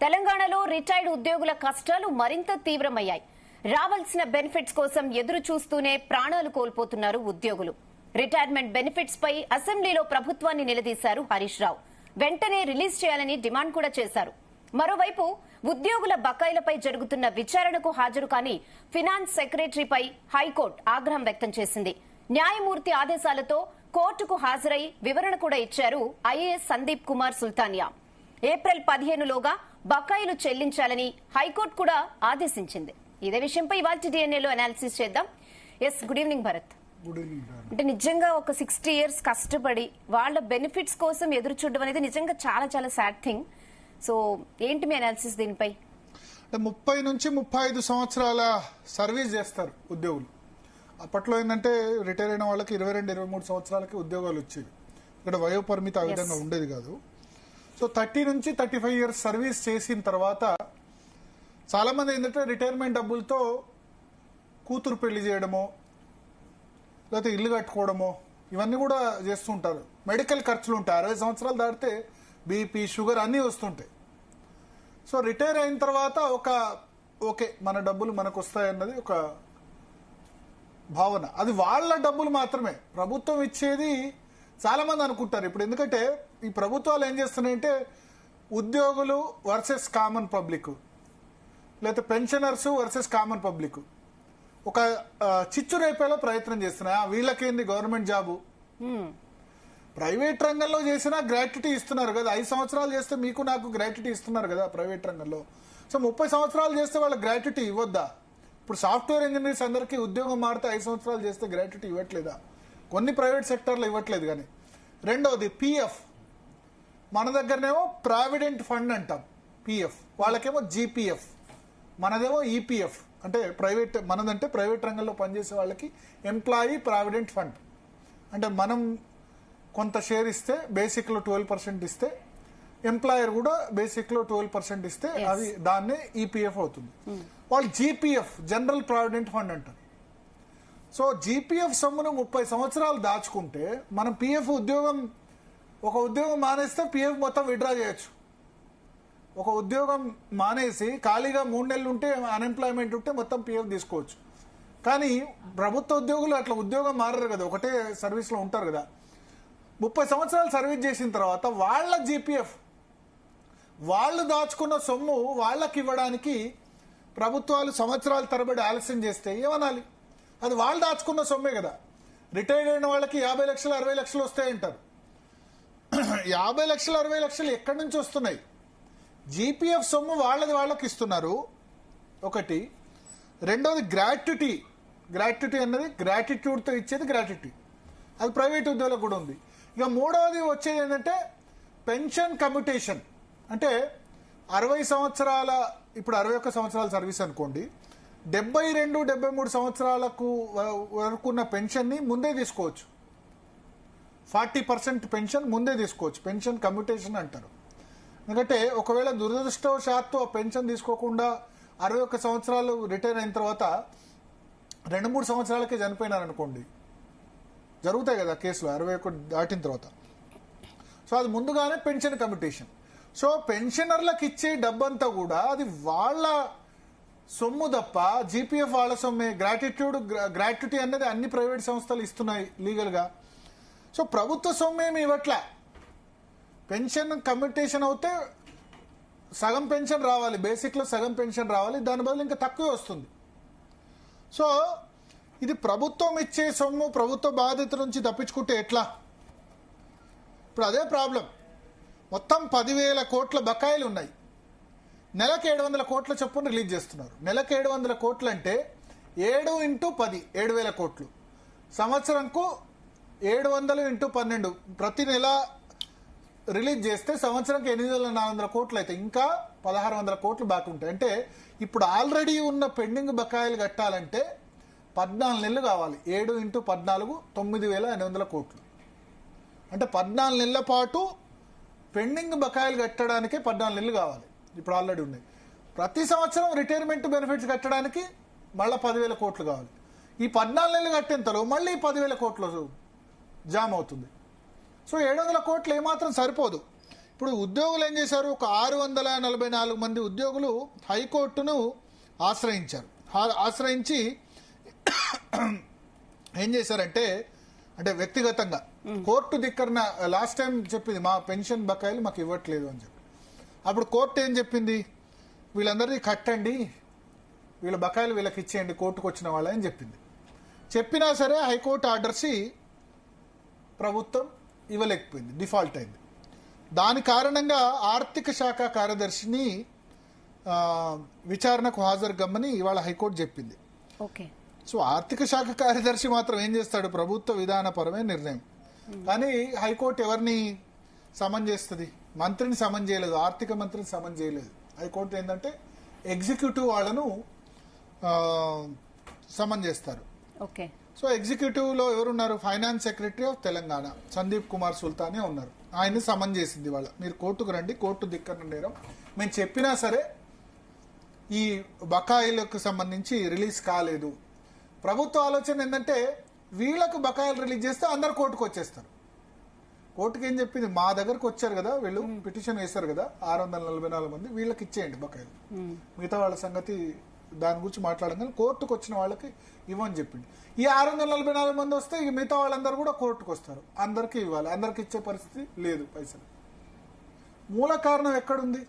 తెలంగాణలో రిటైర్డ్ ఉద్యోగుల కష్టాలు మరింత తీవ్రమయ్యాయి. రావాల్సిన బెనిఫిట్స్ కోసం ఎదురు చూస్తూనే ప్రాణాలు కోల్పోతున్నారు ఉద్యోగులు. రిటైర్మెంట్ బెనిఫిట్స్ పై అసెంబ్లీలో ప్రభుత్వాన్ని నిలదీశారు హరీష్ రావు. వెంటనే రిలీజ్ చేయాలని డిమాండ్ కూడా చేశారు. మరోవైపు ఉద్యోగుల బకాయిలపై జరుగుతున్న విచారణకు హాజరు కాని ఫినాన్స్ సెక్రటరీపై హైకోర్టు ఆగ్రహం వ్యక్తం చేసింది. న్యాయమూర్తి ఆదేశాలతో కోర్టుకు హాజరై వివరణ కూడా ఇచ్చారు ఐఏఎస్ సందీప్ కుమార్ సుల్తానియా. ఏప్రిల్ 15లోగా బకాయిలు చెల్లించాలని హైకోర్టు కూడా ఆదేశించింది. ఇదే విషయంపై ఇవాళ డిఎన్ఏలో అనాలిసిస్ చేద్దాం. Yes, good evening Bharat. అంటే నిజంగా ఒక 60 years కష్టపడి వాళ్ళ బెనిఫిట్స్ కోసం ఎదురు చూడడం అనేది నిజంగా చాలా చాలా సాడ్ థింగ్. సో ఏంటి మీ అనాలిసిస్ దీనిపై? 30 నుంచి 35 సంవత్సరాల సర్వీస్ చేస్తారు ఉద్యోగులు. అప్పట్లో ఏంటంటే రిటైర్ అయిన వాళ్ళకి 22-23 సంవత్సరాలకి ఉద్యోగాలు వచ్చేవి. ఇక్కడ వయో పరిమితి ఆ విధంగా ఉండేది కాదు. సో 30 నుంచి 35 years సర్వీస్ చేసిన తర్వాత చాలా మంది ఏంటంటే రిటైర్మెంట్ డబ్బులతో కూతురు పెళ్లి చేయడమో లేకపోతే ఇల్లు కట్టుకోవడమో ఇవన్నీ కూడా చేస్తుంటారు. మెడికల్ ఖర్చులు ఉంటాయి. 60 సంవత్సరాలు దాటితే బీపీ, షుగర్ అన్నీ వస్తుంటాయి. సో రిటైర్ అయిన తర్వాత ఓకే మన డబ్బులు మనకు వస్తాయన్నది ఒక భావన. అది వాళ్ళ డబ్బులు మాత్రమే. ప్రభుత్వం ఇచ్చేది చాలా మంది అనుకుంటారు ఇప్పుడు. ఎందుకంటే ఈ ప్రభుత్వాలు ఏం చేస్తున్నాయంటే ఉద్యోగులు వర్సెస్ కామన్ పబ్లిక్, లేకపోతే పెన్షనర్స్ వర్సెస్ కామన్ పబ్లిక్ ఒక చిచ్చు రేపేలా ప్రయత్నం చేస్తున్నాయి. వీళ్ళకేంది గవర్నమెంట్ జాబు, ప్రైవేట్ రంగంలో చేసినా గ్రాట్యుటీ ఇస్తున్నారు కదా. 5 సంవత్సరాలు చేస్తే మీకు నాకు గ్రాట్యుటీ ఇస్తున్నారు కదా ప్రైవేట్ రంగంలో. సో 30 సంవత్సరాలు చేస్తే వాళ్ళ గ్రాట్యుటీ ఇవ్వద్దా? ఇప్పుడు సాఫ్ట్వేర్ ఇంజనీర్స్ అందరికీ ఉద్యోగం మారితే 5 సంవత్సరాలు చేస్తే గ్రాట్యుటీ ఇవ్వట్లేదా? కొన్ని ప్రైవేట్ సెక్టర్లో ఇవ్వట్లేదు. కానీ రెండవది పిఎఫ్. మన దగ్గరనేమో ప్రావిడెంట్ ఫండ్ అంటాం పిఎఫ్, వాళ్ళకేమో జీపీఎఫ్, మనదేమో ఈపీఎఫ్. అంటే ప్రైవేట్, మనదంటే ప్రైవేట్ రంగంలో పనిచేసే వాళ్ళకి ఎంప్లాయీ ప్రావిడెంట్ ఫండ్. అంటే మనం కొంత షేర్ ఇస్తే బేసిక్లో 12% ఇస్తే, ఎంప్లాయర్ కూడా బేసిక్లో 12% ఇస్తే అది దాన్నే ఈపీఎఫ్ అవుతుంది. వాళ్ళు జీపీఎఫ్, జనరల్ ప్రావిడెంట్ ఫండ్ అంటారు. సో జీపీఎఫ్ సొమ్మును 30 సంవత్సరాలు దాచుకుంటే మనం పిఎఫ్ ఒక ఉద్యోగం మానేస్తే పిఎఫ్ మొత్తం విత్డ్రా చేయొచ్చు. ఒక ఉద్యోగం మానేసి ఖాళీగా 3 నెలలు ఉంటే, అన్ఎంప్లాయ్మెంట్ ఉంటే మొత్తం పిఎఫ్ తీసుకోవచ్చు. కానీ ప్రభుత్వ ఉద్యోగులు అట్లా ఉద్యోగం మారరు కదా, ఒకటే సర్వీస్లో ఉంటారు కదా. 30 సంవత్సరాలు సర్వీస్ చేసిన తర్వాత వాళ్ళ జీపీఎఫ్, వాళ్ళు దాచుకున్న సొమ్ము వాళ్ళకి ఇవ్వడానికి ప్రభుత్వాలు సంవత్సరాల తరబడి ఆలస్యం చేస్తే ఏమనాలి? అది వాళ్ళు దాచుకున్న సొమ్మే కదా. రిటైర్డ్ అయిన వాళ్ళకి 50 లక్షలు 60 లక్షలు వస్తాయంటారు. 50 లక్షలు 60 లక్షలు ఎక్కడి నుంచి వస్తున్నాయి? జీపీఎఫ్ సొమ్ము వాళ్ళకి ఇస్తున్నారు ఒకటి. రెండోది గ్రాట్యుటీ అన్నది గ్రాటిట్యూడ్తో ఇచ్చేది గ్రాట్యుటీ, అది ప్రైవేట్ ఉద్యోగులకు కూడా ఉంది. ఇక మూడవది వచ్చేది ఏంటంటే పెన్షన్ కమ్యుటేషన్. అంటే 60 సంవత్సరాల, ఇప్పుడు 61 సంవత్సరాల సర్వీస్ అనుకోండి, 72-73 సంవత్సరాలకు వరకు ఉన్న పెన్షన్ని ముందే తీసుకోవచ్చు. 40% పెన్షన్ ముందే తీసుకోవచ్చు. పెన్షన్ కమ్యుటేషన్ అంటారు. ఎందుకంటే ఒకవేళ దురదృష్టవశాత్తు ఆ పెన్షన్ తీసుకోకుండా 61 సంవత్సరాలు రిటైర్ అయిన తర్వాత 2-3 సంవత్సరాలకే చనిపోయినారు అనుకోండి, జరుగుతాయి కదా కేసులు 61 దాటిన తర్వాత. సో అది ముందుగానే పెన్షన్ కమ్యుటేషన్. సో పెన్షనర్లకు ఇచ్చే డబ్బంతా కూడా అది వాళ్ళ సొమ్ము తప్ప జీపీఎఫ్ వాళ్ళ సొమ్మే. గ్రాట్యుటీ అనేది అన్ని ప్రైవేట్ సంస్థలు ఇస్తున్నాయి లీగల్గా. సో ప్రభుత్వ సొమ్మేమి ఇవ్వట్లే. పెన్షన్ కమ్యుటేషన్ అవుతే సగం పెన్షన్ రావాలి, బేసిక్లో సగం పెన్షన్ రావాలి, దాని బదులు ఇంకా తక్కువే వస్తుంది. సో ఇది ప్రభుత్వం ఇచ్చే సొమ్ము ప్రభుత్వ బాధ్యత నుంచి తప్పించుకుంటే ఎట్లా? ఇప్పుడు అదే ప్రాబ్లం. మొత్తం 10,000 కోట్ల బకాయిలు ఉన్నాయి. నెలకు 700 కోట్ల చొప్పున రిలీజ్ చేస్తున్నారు. నెలకు 700 కోట్లు అంటే 7 × 10 7,000 కోట్లు. సంవత్సరంకు 700 × 12 ప్రతి నెల రిలీజ్ చేస్తే సంవత్సరంకి 8,400 కోట్లు అయితే ఇంకా 1,600 కోట్లు బాకీ ఉంటాయి. అంటే ఇప్పుడు ఆల్రెడీ ఉన్న పెండింగ్ బకాయిలు కట్టాలంటే 14 నెలలు కావాలి. 7 × 14 9,800 కోట్లు. అంటే 14 నెలల పాటు పెండింగ్ బకాయిలు కట్టడానికే 14 నెలలు కావాలి. ఇప్పుడు ఆల్రెడీ ఉన్నాయి. ప్రతి సంవత్సరం రిటైర్మెంట్ బెనిఫిట్స్ కట్టడానికి మళ్ళీ 10,000 కోట్లు కావాలి. ఈ 14 నెలలు కట్టేంతలో మళ్ళీ 10,000 కోట్లు జామ్ అవుతుంది. సో 700 కోట్లు ఏమాత్రం సరిపోదు. ఇప్పుడు ఉద్యోగులు ఏం చేశారు, ఒక 644 మంది ఉద్యోగులు హైకోర్టును ఆశ్రయించారు. ఆశ్రయించి ఏం చేశారంటే, అంటే వ్యక్తిగతంగా కోర్టు ధిక్కరణ, లాస్ట్ టైం చెప్పింది మా పెన్షన్ బకాయిలు మాకు ఇవ్వట్లేదు అని చెప్పి. అప్పుడు కోర్టు ఏం చెప్పింది, వీళ్ళందరినీ కట్టండి, వీళ్ళ బకాయిలు వీళ్ళకి ఇచ్చేయండి కోర్టుకు వచ్చిన వాళ్ళని చెప్పింది. చెప్పినా సరే హైకోర్టు ఆర్డర్స్ ప్రభుత్వం ఇవ్వలేకపోయింది, డిఫాల్ట్ అయింది. దాని కారణంగా ఆర్థిక శాఖ కార్యదర్శిని విచారణకు హాజరు గమ్మని ఇవాళ హైకోర్టు చెప్పింది. ఓకే. సో ఆర్థిక శాఖ కార్యదర్శి మాత్రం ఏం చేస్తాడు, ప్రభుత్వ విధానపరమైన నిర్ణయం. కానీ హైకోర్టు ఎవరిని సమన్ చేస్తుంది, మంత్రిని సమన్ చేయలేదు, ఆర్థిక మంత్రిని సమన్ చేయలేదు. హైకోర్టు ఏంటంటే ఎగ్జిక్యూటివ్ వాళ్ళను సమన్ చేస్తారు. ఓకే. సో ఎగ్జిక్యూటివ్ లో ఎవరున్నారు, finance secretary of Telangana Sandeep Kumar సుల్తానే ఉన్నారు. ఆయన్ని సమన్ చేసింది వాళ్ళ, మీరు కోర్టుకు రండి, కోర్టు ధిక్కరణ నేరం మేము చెప్పినా సరే ఈ బకాయిలకు సంబంధించి రిలీజ్ కాలేదు. ప్రభుత్వ ఆలోచన ఏంటంటే వీళ్ళకు బకాయిలు రిలీజ్ చేస్తే అందరు కోర్టుకు వచ్చేస్తారు. కోర్టుకు ఏం చెప్పింది, మా దగ్గరకు వచ్చారు కదా వీళ్ళు, పిటిషన్ వేశారు కదా 644 మంది, వీళ్ళకి ఇచ్చేయండి బకాయిలు, మిగతా వాళ్ళ సంగతి దాని గురించి మాట్లాడగానే కోర్టుకు వచ్చిన వాళ్ళకి ఇవ్వని చెప్పింది. ఈ 644 మంది వస్తే ఈ మిగతా వాళ్ళందరూ కూడా కోర్టుకు వస్తారు, అందరికీ ఇవ్వాలి, అందరికి ఇచ్చే పరిస్థితి లేదు పైసలు. మూల కారణం ఎక్కడుంది,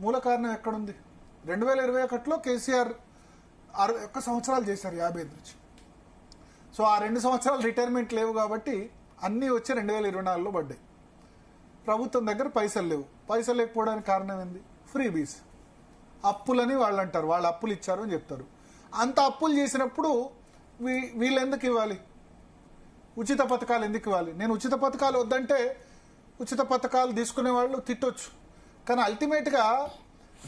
మూల కారణం ఎక్కడుంది? 2021లో కేసీఆర్ 61 సంవత్సరాలు చేశారు, 55 నుంచి. సో ఆ 2 సంవత్సరాలు రిటైర్మెంట్ లేవు కాబట్టి అన్నీ వచ్చి 2024లో పడ్డాయి. ప్రభుత్వం దగ్గర పైసలు లేవు. పైసలు లేకపోవడానికి కారణం ఏంది, ఫ్రీ బీస్, అప్పులని వాళ్ళు అంటారు, వాళ్ళు అప్పులు ఇచ్చారు అని చెప్తారు. అంత అప్పులు చేసినప్పుడు వీళ్ళు ఎందుకు ఇవ్వాలి, ఉచిత పథకాలు ఎందుకు ఇవ్వాలి? నేను ఉచిత పథకాలు వద్దంటే ఉచిత పథకాలు తీసుకునే వాళ్ళు తిట్టొచ్చు, కానీ అల్టిమేట్గా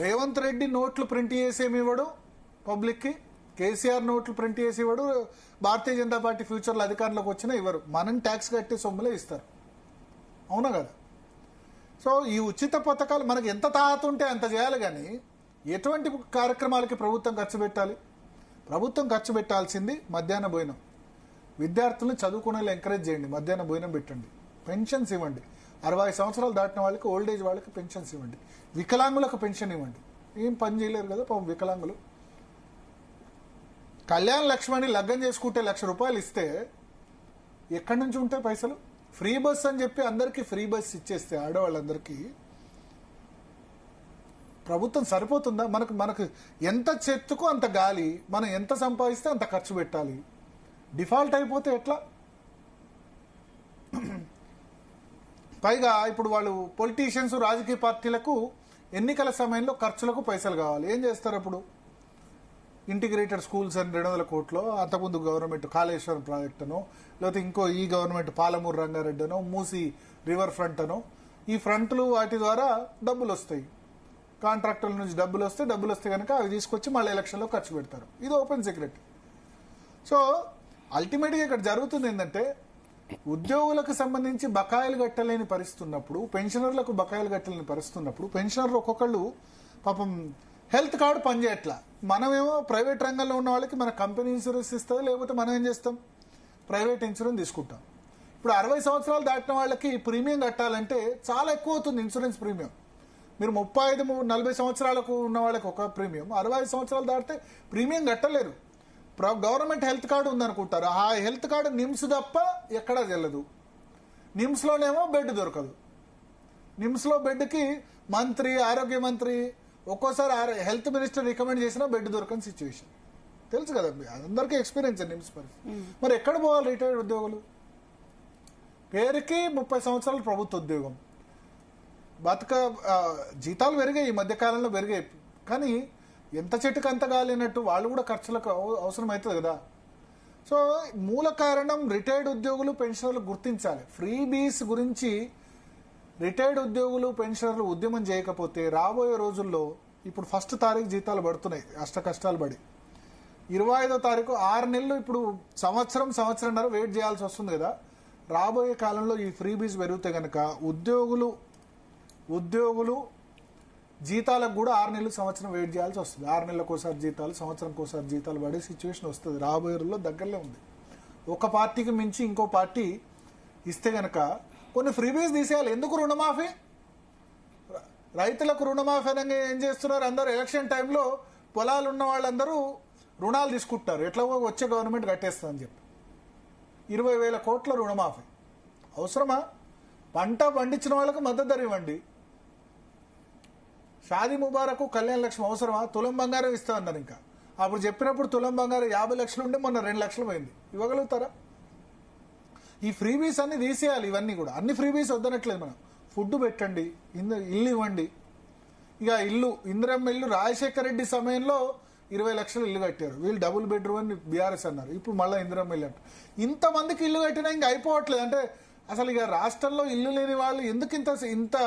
రేవంత్ రెడ్డి నోట్లు ప్రింట్ చేసేమి ఇవ్వడు పబ్లిక్కి, కేసీఆర్ నోట్లు ప్రింట్ చేసి ఇవ్వడు, భారతీయ జనతా పార్టీ ఫ్యూచర్లో అధికారంలోకి వచ్చినా ఇవ్వరు, మనం ట్యాక్స్ కట్టే సొమ్ములే ఇస్తారు, అవునా కదా? సో ఈ ఉచిత పథకాలు మనకి ఎంత తాహత ఉంటే అంత చేయాలి, కానీ ఎటువంటి కార్యక్రమాలకి ప్రభుత్వం ఖర్చు పెట్టాలి? ప్రభుత్వం ఖర్చు పెట్టాల్సింది మధ్యాహ్న భోజనం. విద్యార్థులను చదువుకునేలా ఎంకరేజ్ చేయండి, మధ్యాహ్న భోజనం పెట్టండి, పెన్షన్స్ ఇవ్వండి, 60 సంవత్సరాలు దాటిన వాళ్ళకి, ఓల్డ్ ఏజ్ వాళ్ళకి పెన్షన్స్ ఇవ్వండి, వికలాంగులకు పెన్షన్ ఇవ్వండి. ఏం పని చేయలేరు కదా పాపం వికలాంగులు. కళ్యాణ లక్ష్మణి లగ్గం చేసుకుంటే ₹1,00,000 ఇస్తే ఎక్కడి నుంచి ఉంటాయి పైసలు? ఫ్రీ బస్ అని చెప్పి అందరికీ ఫ్రీ బస్ ఇచ్చేస్తే ఆడవాళ్ళందరికీ ప్రభుత్వం సరిపోతుందా? మనకు ఎంత చెత్తుకు అంత గాలి, మనం ఎంత సంపాదిస్తే అంత ఖర్చు పెట్టాలి. డిఫాల్ట్ అయిపోతే ఎట్లా? పైగా ఇప్పుడు వాళ్ళు పొలిటీషియన్స్, రాజకీయ పార్టీలకు ఎన్నికల సమయంలో ఖర్చులకు పైసలు కావాలి, ఏం చేస్తారు అప్పుడు? ఇంటిగ్రేటెడ్ స్కూల్స్ అని 200 కోట్లు, అంతకుముందు గవర్నమెంట్ కాళేశ్వరం ప్రాజెక్ట్ అనో, లేకపోతే ఇంకో ఈ గవర్నమెంట్ పాలమూరు రంగారెడ్డి అనో, మూసి రివర్ ఫ్రంట్ అనో, ఈ ఫ్రంట్లు వాటి ద్వారా డబ్బులు వస్తాయి, కాంట్రాక్టర్ల నుంచి డబ్బులు వస్తే కనుక అవి తీసుకొచ్చి మళ్ళీ ఎలక్షన్లో ఖర్చు పెడతారు. ఇది ఓపెన్ సీక్రెట్. సో అల్టిమేట్గా ఇక్కడ జరుగుతుంది ఏంటంటే, ఉద్యోగులకు సంబంధించి బకాయిలు కట్టలేని పరిస్థితి ఉన్నప్పుడు, పెన్షనర్లకు బకాయిలు కట్టలేని పరిస్థితి ఉన్నప్పుడు, పెన్షనర్లు ఒక్కొక్కళ్ళు పాపం హెల్త్ కార్డు పనిచేయట్లా. మనమేమో ప్రైవేట్ రంగంలో ఉన్న వాళ్ళకి మన కంపెనీ ఇన్సూరెన్స్ ఇస్తుంది, లేకపోతే మనం ఏం చేస్తాం, ప్రైవేట్ ఇన్సూరెన్స్ తీసుకుంటాం. ఇప్పుడు 60 సంవత్సరాలు దాటిన వాళ్ళకి ప్రీమియం కట్టాలంటే చాలా ఎక్కువ అవుతుంది ఇన్సూరెన్స్ ప్రీమియం. మీరు 35-40 సంవత్సరాలకు ఉన్న వాళ్ళకి ఒక ప్రీమియం, 65 సంవత్సరాలు దాటితే ప్రీమియం కట్టలేరు. గవర్నమెంట్ హెల్త్ కార్డు ఉందనుకుంటారు, ఆ హెల్త్ కార్డు నిమ్స్ తప్ప ఎక్కడా చెల్లదు. నిమ్స్లోనేమో బెడ్ దొరకదు. నిమ్స్లో బెడ్కి మంత్రి, ఆరోగ్య మంత్రి, ఒక్కోసారి హెల్త్ మినిస్టర్ రికమెండ్ చేసినా బెడ్ దొరకని సిచ్యువేషన్. తెలుసు కదా, అందరికీ ఎక్స్పీరియన్స్ నిమ్స్ పరిస్థితి. మరి ఎక్కడ పోవాలి రిటైర్డ్ ఉద్యోగులు? పేరుకి 30 సంవత్సరాలు ప్రభుత్వ ఉద్యోగం, జీతాలు పెరిగాయి, ఈ మధ్యకాలంలో పెరిగాయి, కానీ ఎంత చెట్టుకు అంత కాలినట్టు వాళ్ళు కూడా ఖర్చులకు అవసరం అవుతుంది కదా. సో మూల కారణం రిటైర్డ్ ఉద్యోగులు, పెన్షనర్లు గుర్తించాలి. ఫ్రీ బీస్ గురించి రిటైర్డ్ ఉద్యోగులు, పెన్షనర్లు ఉద్యమం చేయకపోతే రాబోయే రోజుల్లో, ఇప్పుడు 1 తారీఖు జీతాలు పడుతున్నాయి అష్ట కష్టాలు పడి, 25వ తారీఖు 6 నెలలు, ఇప్పుడు సంవత్సరంన్నర వెయిట్ చేయాల్సి వస్తుంది కదా. రాబోయే కాలంలో ఈ ఫ్రీ బీస్ పెరిగితే కనుక ఉద్యోగులు జీతాలకు కూడా 6 నెలలు, సంవత్సరం వెయిట్ చేయాల్సి వస్తుంది. 6 నెలలకోసారి జీతాలు, సంవత్సరంకోసారి జీతాలు పడే సిచ్యువేషన్ వస్తుంది. రాబోయే రోజుల్లో దగ్గరలో ఉంది. ఒక పార్టీకి మించి ఇంకో పార్టీ ఇస్తే గనక కొన్ని ఫ్రీబీస్ తీసేయాలి. ఎందుకు రుణమాఫీ? రైతులకు రుణమాఫీ అనగా ఏం చేస్తున్నారు? అందరూ ఎలక్షన్ టైంలో పొలాలు ఉన్న వాళ్ళందరూ రుణాలు తీసుకుంటారు, ఎట్లా వచ్చే గవర్నమెంట్ కట్టేస్తుందని చెప్పి 20,000 కోట్ల రుణమాఫీ అవసరమా? పంట పండించిన వాళ్ళకు మద్దతు ధర ఇవ్వండి. షాదీ ముబారకు కళ్యాణ లక్ష్మి అవసరమా? తులం బంగారం ఇస్తా అన్నారు. ఇంకా అప్పుడు చెప్పినప్పుడు తులం బంగారం 50 లక్షలు ఉంటే మొన్న 2 లక్షలు పోయింది. ఇవ్వగలుగుతారా? ఈ ఫ్రీబీస్ అన్ని తీసేయాలి. ఇవన్నీ కూడా అన్ని ఫ్రీబీస్ వద్దనట్లేదు. మనం ఫుడ్ పెట్టండి, ఇల్లు ఇవ్వండి. ఇక ఇల్లు ఇందిరమ్మ ఇల్లు రాజశేఖర రెడ్డి సమయంలో 20 లక్షలు ఇల్లు కట్టారు. వీళ్ళు డబుల్ బెడ్రూమ్ అని బీఆర్ఎస్ అన్నారు. ఇప్పుడు మళ్ళీ ఇందిరమ్మ ఇల్లు అంటారు. ఇంతమందికి ఇల్లు కట్టినా ఇంకా అయిపోవట్లేదు. అంటే అసలు ఇక రాష్ట్రంలో ఇల్లు లేని వాళ్ళు ఎందుకు ఇంత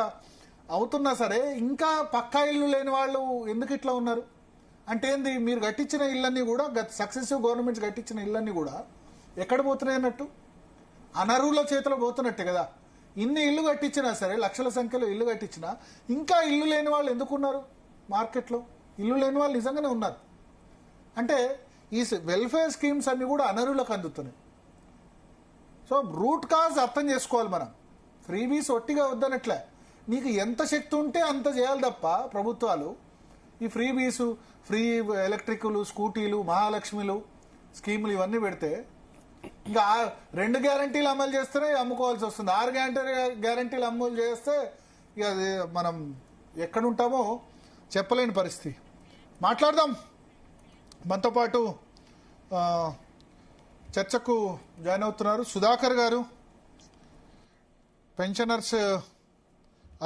అవుతున్నా సరే ఇంకా పక్కా ఇల్లు లేని వాళ్ళు ఎందుకు ఇట్లా ఉన్నారు? అంటే ఏంది? మీరు కట్టించిన ఇళ్ళన్నీ కూడా సక్సెసివ్ గవర్నమెంట్స్ కట్టించిన ఇళ్ళన్నీ కూడా ఎక్కడ పోతున్నాయి అన్నట్టు? అనర్హుల చేతిలో పోతున్నట్టే కదా. ఇన్ని ఇల్లు కట్టించినా సరే, లక్షల సంఖ్యలో ఇల్లు కట్టించినా ఇంకా ఇల్లు లేని వాళ్ళు ఎందుకున్నారు మార్కెట్లో? ఇల్లు లేని వాళ్ళు నిజంగానే ఉన్నారు. అంటే ఈ వెల్ఫేర్ స్కీమ్స్ అన్ని కూడా అనర్హులకు అందుతున్నాయి. సో రూట్ కాజ్ అర్థం చేసుకోవాలి మనం. ఫ్రీబీస్ ఒట్టిగా వద్దనట్లే. నీకు ఎంత శక్తి ఉంటే అంత చేయాలి తప్ప ప్రభుత్వాలు ఈ ఫ్రీబీసు, ఫ్రీ ఎలక్ట్రిక్లు, స్కూటీలు, మహాలక్ష్మిలు స్కీములు ఇవన్నీ పెడితే ఇంకా 2 గ్యారంటీలు అమలు చేస్తేనే అమ్ముకోవాల్సి వస్తుంది. 6 గ్యారంటీలు అమలు చేస్తే ఇక అది మనం ఎక్కడుంటామో చెప్పలేని పరిస్థితి. మాట్లాడదాం. మనతో పాటు చర్చకు జాయిన్ అవుతున్నారు సుధాకర్ గారు, పెన్షనర్స్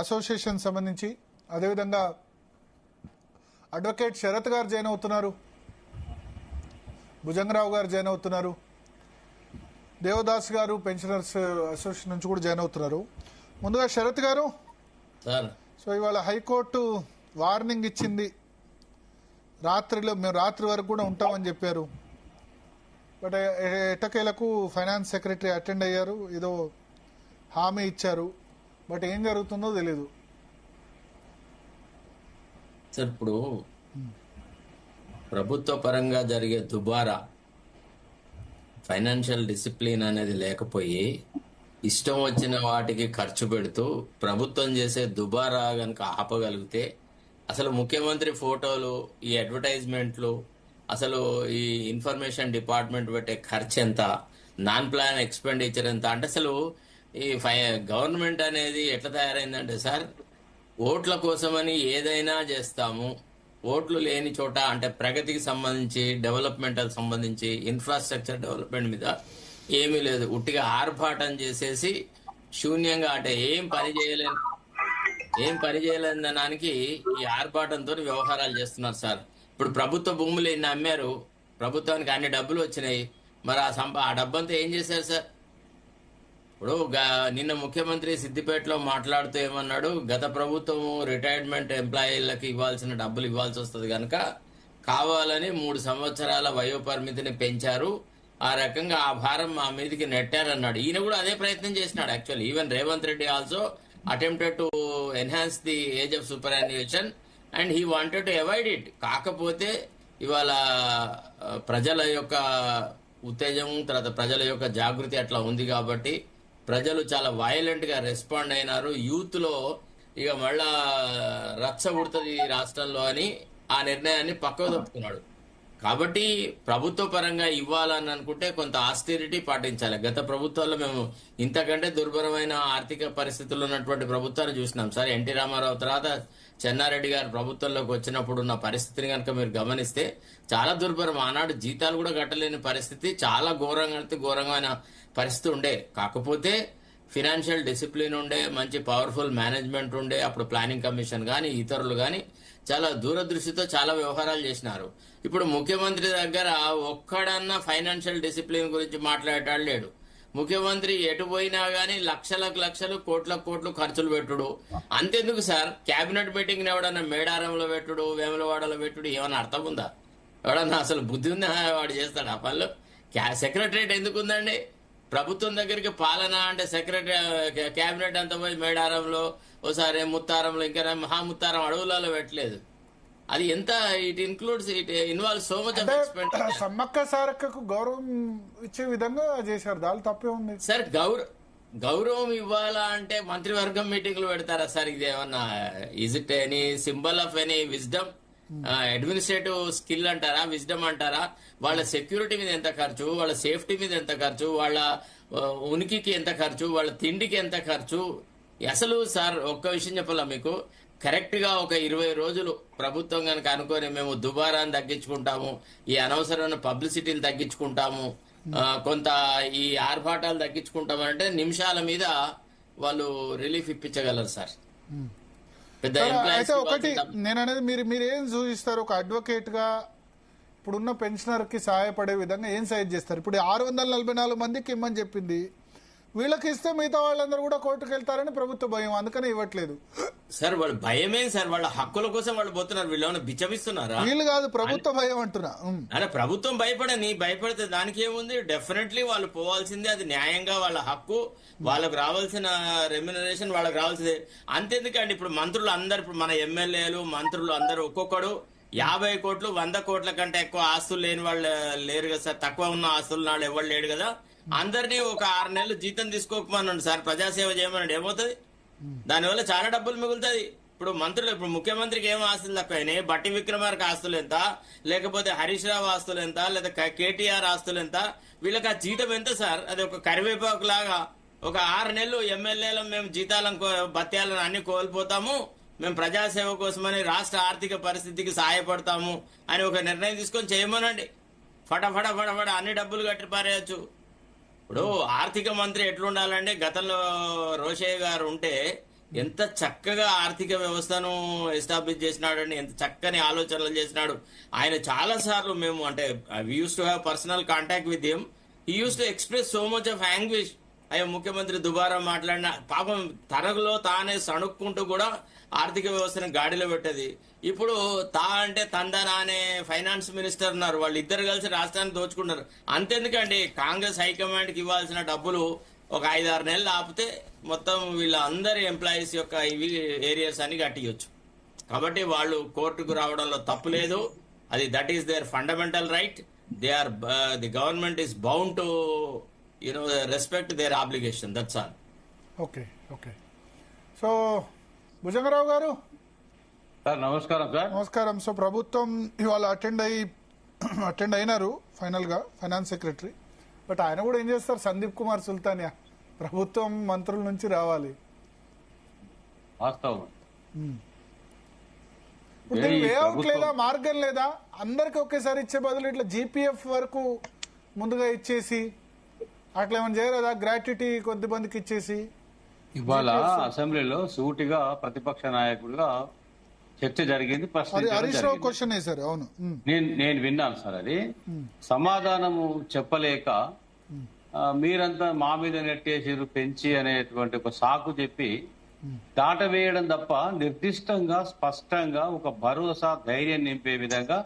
అసోసియేషన్ సంబంధించి. అదేవిధంగా అడ్వకేట్ శరత్ గారు జాయిన్ అవుతున్నారు, భుజంగరావు గారు జాయిన్ అవుతున్నారు, దేవదాస్ గారు పెన్షనర్స్ అసోసియేషన్ నుంచి కూడా జాయిన్ అవుతున్నారు. ముందుగా శరత్ గారు, సో ఇవాళ హైకోర్టు వార్నింగ్ ఇచ్చింది. మేము రాత్రి వరకు కూడా ఉంటామని చెప్పారు. బట్ ఎట్టకేలకు ఫైనాన్స్ సెక్రటరీ అటెండ్ అయ్యారు, ఏదో హామీ ఇచ్చారు. బట్ ఏం జరుగుతుందో తెలీదు. సార్, ఇప్పుడు ప్రభుత్వ పరంగా జరిగే దుబారా, ఫైనాన్షియల్ డిసిప్లిన్ అనేది లేకపోయి ఇష్టం వచ్చిన వాటికి ఖర్చు పెడుతూ ప్రభుత్వం చేసే దుబారా గనక ఆపగలిగితే అసలు ముఖ్యమంత్రి ఫోటోలు, ఈ అడ్వర్టైజ్మెంట్లు, అసలు ఈ ఇన్ఫర్మేషన్ డిపార్ట్మెంట్ పెట్టే ఖర్చు ఎంత, నాన్ ప్లాన్ ఎక్స్పెండిచర్ ఎంత, అంటే అసలు ఈ గవర్నమెంట్ అనేది ఎట్లా తయారైందంటే సార్, ఓట్ల కోసమని ఏదైనా చేస్తాము, ఓట్లు లేని చోట అంటే ప్రగతికి సంబంధించి, డెవలప్మెంట్ సంబంధించి, ఇన్ఫ్రాస్ట్రక్చర్ డెవలప్మెంట్ మీద ఏమీ లేదు. ఉట్టిగా ఆర్భాటం చేసేసి శూన్యంగా అంటే ఏం పని చేయలేదనడానికి ఈ ఆర్భాటంతో వ్యవహారాలు చేస్తున్నారు సార్. ఇప్పుడు ప్రభుత్వ భూములు ఎన్ని అమ్మారు, ప్రభుత్వానికి అన్ని డబ్బులు వచ్చినాయి, మరి ఆ డబ్బంతా ఏం చేశారు సార్? ఇప్పుడు నిన్న ముఖ్యమంత్రి సిద్దిపేటలో మాట్లాడుతూ ఏమన్నాడు, గత ప్రభుత్వం రిటైర్మెంట్ ఎంప్లాయీలకి ఇవ్వాల్సిన డబ్బులు ఇవ్వాల్సి వస్తుంది కనుక కావాలని 3 సంవత్సరాల వయోపరిమితిని పెంచారు, ఆ రకంగా ఆ భారం మా మీదకి నెట్టారన్నాడు. ఈయన కూడా అదే ప్రయత్నం చేసినాడు. Actually even Revanth Reddy also attempted to enhance the age of superannuation and he wanted to avoid it. కాకపోతే ఇవాళ ప్రజల యొక్క ఉత్తేజం, తర్వాత ప్రజల యొక్క జాగృతి అట్లా ఉంది కాబట్టి ప్రజలు చాలా వైలెంట్ గా రెస్పాండ్ అయినారు. యూత్ లో ఇక మళ్ళా రచ్చ ఉడుతుంది రాష్ట్రంలో అని ఆ నిర్ణయాన్ని పక్కకు తప్పుకున్నాడు. కాబట్టి ప్రభుత్వ పరంగా ఇవ్వాలని అనుకుంటే కొంత ఆస్టెరిటీ పాటించాలి. గత ప్రభుత్వాల్లో మేము ఇంతకంటే దుర్భరమైన ఆర్థిక పరిస్థితుల్లో ఉన్నటువంటి ప్రభుత్వాలు చూసినాం సార్. ఎన్టీ రామారావు తర్వాత చెన్నారెడ్డి గారు ప్రభుత్వంలోకి వచ్చినప్పుడు ఉన్న పరిస్థితిని కనుక మీరు గమనిస్తే చాలా దుర్భరం. ఆనాడు జీతాలు కూడా కట్టలేని పరిస్థితి, చాలా ఘోరమైన పరిస్థితి ఉండే. కాకపోతే ఫినాన్షియల్ డిసిప్లిన్ ఉండే, మంచి పవర్ఫుల్ మేనేజ్మెంట్ ఉండే. అప్పుడు ప్లానింగ్ కమిషన్ కానీ ఇతరులు కానీ చాలా దూరదృష్టితో చాలా వ్యవహారాలు చేసినారు. ఇప్పుడు ముఖ్యమంత్రి దగ్గర ఒక్కడన్నా ఫైనాన్షియల్ డిసిప్లిన్ గురించి మాట్లాడేటాడు లేడు. ముఖ్యమంత్రి ఎటు పోయినా గానీ లక్షలు కోట్లు ఖర్చులు పెట్టుడు. అంతెందుకు సార్, కేబినెట్ మీటింగ్ ఎవడన్నా మేడారంలో పెట్టుడు, వేములవాడలో పెట్టుడు ఏమన్నా అర్థం ఉందా? ఎవడన్నా అసలు బుద్ధి ఉందా వాడు చేస్తాడు ఆ పనులు? సెక్రటరేట్ ఎందుకుందండి? ప్రభుత్వం దగ్గరికి పాలన అంటే సెక్రటరీ కేబినెట్ అంతా పోయి మేడారంలో, ఓసారి ముత్తారంలో, ఇంకా మహాముత్తారం అడవులలో పెట్టలేదు. అది ఎంత it includes, it involve so much of expenditure. Sammakka సారక్కకు గౌరవం ఇచ్చే విధంగా చేశారు, దాని తప్పే ఉంది సార్. గౌరవం ఇవ్వాలా అంటే మంత్రివర్గం మీటింగ్లు పెడతారా సార్? ఇది ఏమన్నా is it any symbol of any wisdom? Administrative skill అంటారా, విజ్డమ్ అంటారా? వాళ్ళ సెక్యూరిటీ మీద ఎంత ఖర్చు, వాళ్ళ సేఫ్టీ మీద ఎంత ఖర్చు, వాళ్ళ ఉనికికి ఎంత ఖర్చు, వాళ్ళ తిండికి ఎంత ఖర్చు? అసలు సార్ ఒక్క విషయం చెప్పాలా మీకు, కరెక్ట్ గా ఒక 20 రోజులు ప్రభుత్వం కనుక అనుకొని మేము దుబారాన్ని తగ్గించుకుంటాము, ఈ అనవసరమైన పబ్లిసిటీలు తగ్గించుకుంటాము, కొంత ఈ ఆర్భాటాలు తగ్గించుకుంటామంటే నిమిషాల మీద వాళ్ళు రిలీఫ్ ఇప్పించగలరు సార్. పెద్ద అయితే ఒకటి ఎంప్లాయీస్ నేను అనేది మీరేం సూచిస్తారు ఒక అడ్వకేట్ గా? ఇప్పుడున్న పెన్షనర్ కి సహాయపడే విధంగా ఏం సజెస్ట్ చేస్తారు? ఇప్పుడు 644 మందికి ఇమ్మని చెప్పింది, వీళ్ళకి ఇస్తే మిగతా వాళ్ళందరూ కూడా కోర్టుకు వెళ్తారని ప్రభుత్వ భయం, అందుకనే ఇవ్వట్లేదు. సార్ వాళ్ళ భయమే సార్, వాళ్ళ హక్కుల కోసం వాళ్ళు పోతున్నారు. వీళ్ళు ఏమైనా బిచ్చమిస్తున్నారా? వీళ్ళు కాదు, ప్రభుత్వ భయం అంటున్నా. అరే ప్రభుత్వం భయపడితే దానికి ఏముంది? డెఫినెట్లీ వాళ్ళు పోవాల్సిందే, అది న్యాయంగా వాళ్ళ హక్కు, వాళ్ళకు రావాల్సిన రెమ్యునరేషన్ వాళ్ళకి రావాల్సిందే. అంతెందుకండి, ఇప్పుడు మంత్రులు అందరు, ఇప్పుడు మన ఎమ్మెల్యేలు మంత్రులు అందరూ ఒక్కొక్కడు 50 కోట్లు 100 కోట్ల కంటే ఎక్కువ ఆస్తులు లేని వాళ్ళు లేరు కదా సార్. తక్కువ ఉన్న ఆస్తులు నాడు ఎవరు లేడు కదా. అందరినీ ఒక 6 నెలలు జీతం తీసుకోకమనండి సార్, ప్రజాసేవ చేయమనండి, ఏమవుతుంది? దానివల్ల చాలా డబ్బులు మిగులుతుంది. ఇప్పుడు మంత్రులు, ఇప్పుడు ముఖ్యమంత్రికి ఏం ఆస్తులు తక్కువైనాయి? బట్టి విక్రమార్క ఆస్తులు ఎంత, లేకపోతే హరీష్ రావు ఆస్తులు ఎంత, లేదా కేటీఆర్ ఆస్తులు ఎంత? వీళ్ళకి ఆ జీతం ఎంత సార్? అది ఒక కరివేపాకు లాగా ఒక 6 నెలలు ఎమ్మెల్యేలు మేము జీతాలను భత్యాలను అన్ని కోల్పోతాము, మేము ప్రజాసేవ కోసమని రాష్ట్ర ఆర్థిక పరిస్థితికి సహాయపడతాము అని ఒక నిర్ణయం తీసుకొని చేయమనండి. ఫటాఫట అన్ని డబ్బులు కట్టి పారేయచ్చు. ఇప్పుడు ఆర్థిక మంత్రి ఎట్లుండాలంటే, గతంలో రోషయ్య గారు ఉంటే ఎంత చక్కగా ఆర్థిక వ్యవస్థను ఎస్టాబ్లిష్ చేసినాడని, ఎంత చక్కని ఆలోచనలు చేసినాడు ఆయన. చాలా సార్లు మేము అంటే we use to have personal contact with him. He use to express so much of anguish. అయ్యో ముఖ్యమంత్రి దుబారా మాట్లాడిన పాపం తనలో తానే సణుక్కుంటూ కూడా ఆర్థిక వ్యవస్థను గాడిలో పెట్టది. ఇప్పుడు అంటే తందనా అనే ఫైనాన్స్ మినిస్టర్ ఉన్నారు, వాళ్ళు ఇద్దరు కలిసి రాష్ట్రాన్ని దోచుకున్నారు. అంతెందుకండి, కాంగ్రెస్ హైకమాండ్ కి ఇవ్వాల్సిన డబ్బులు ఒక 5-6 నెలలు ఆపితే మొత్తం వీళ్ళ అందరి ఎంప్లాయీస్ యొక్క ఇవి ఏరియాస్ అని కట్టియొచ్చు. కాబట్టి వాళ్ళు కోర్టుకు రావడంలో తప్పు లేదు. అది that is their fundamental right. They are the government is bound to respect their obligation. That's all. Okay. So Bhujangarao గారు సార్ నమస్కారం. సార్ నమస్కారం. సో ప్రభుత్వం ఇవాళ అటెండ్ అయినారు ఫైనల్ గా ఫైనాన్స్ సెక్రటరీ. బట్ ఆయన కూడా ఏం చేస్తారు, సందీప్ కుమార్ సుల్తానియా ప్రభుత్వం మంత్రుల నుంచి రావాలి. వాస్తవం. ఇప్పుడు దీనికి లేఅవుట్ లేదా, మార్గం లేదా? అందరికి ఒకేసారి ఇచ్చే బదులు ఇట్లా జీపీఎఫ్ వరకు ముందుగా ఇచ్చేసి అట్లా ఏమైనా చేయలేదా? గ్రాట్యుటీ కొద్ది మందికి ఇచ్చేసి. ఇవాళ అసెంబ్లీలో సూటిగా ప్రతిపక్ష నాయకుడిగా చర్చ జరిగింది. హరీష్ రావు క్వశ్చన్ వేశారు. అవును, నేను విన్నాను సార్. అది సమాధానము చెప్పలేక మీరంతా మా మీద నెట్టేసిరు పెంచి అనేటువంటి ఒక సాకు చెప్పి దాటవేయడం తప్ప నిర్దిష్టంగా స్పష్టంగా ఒక భరోసా ధైర్యం నింపే విధంగా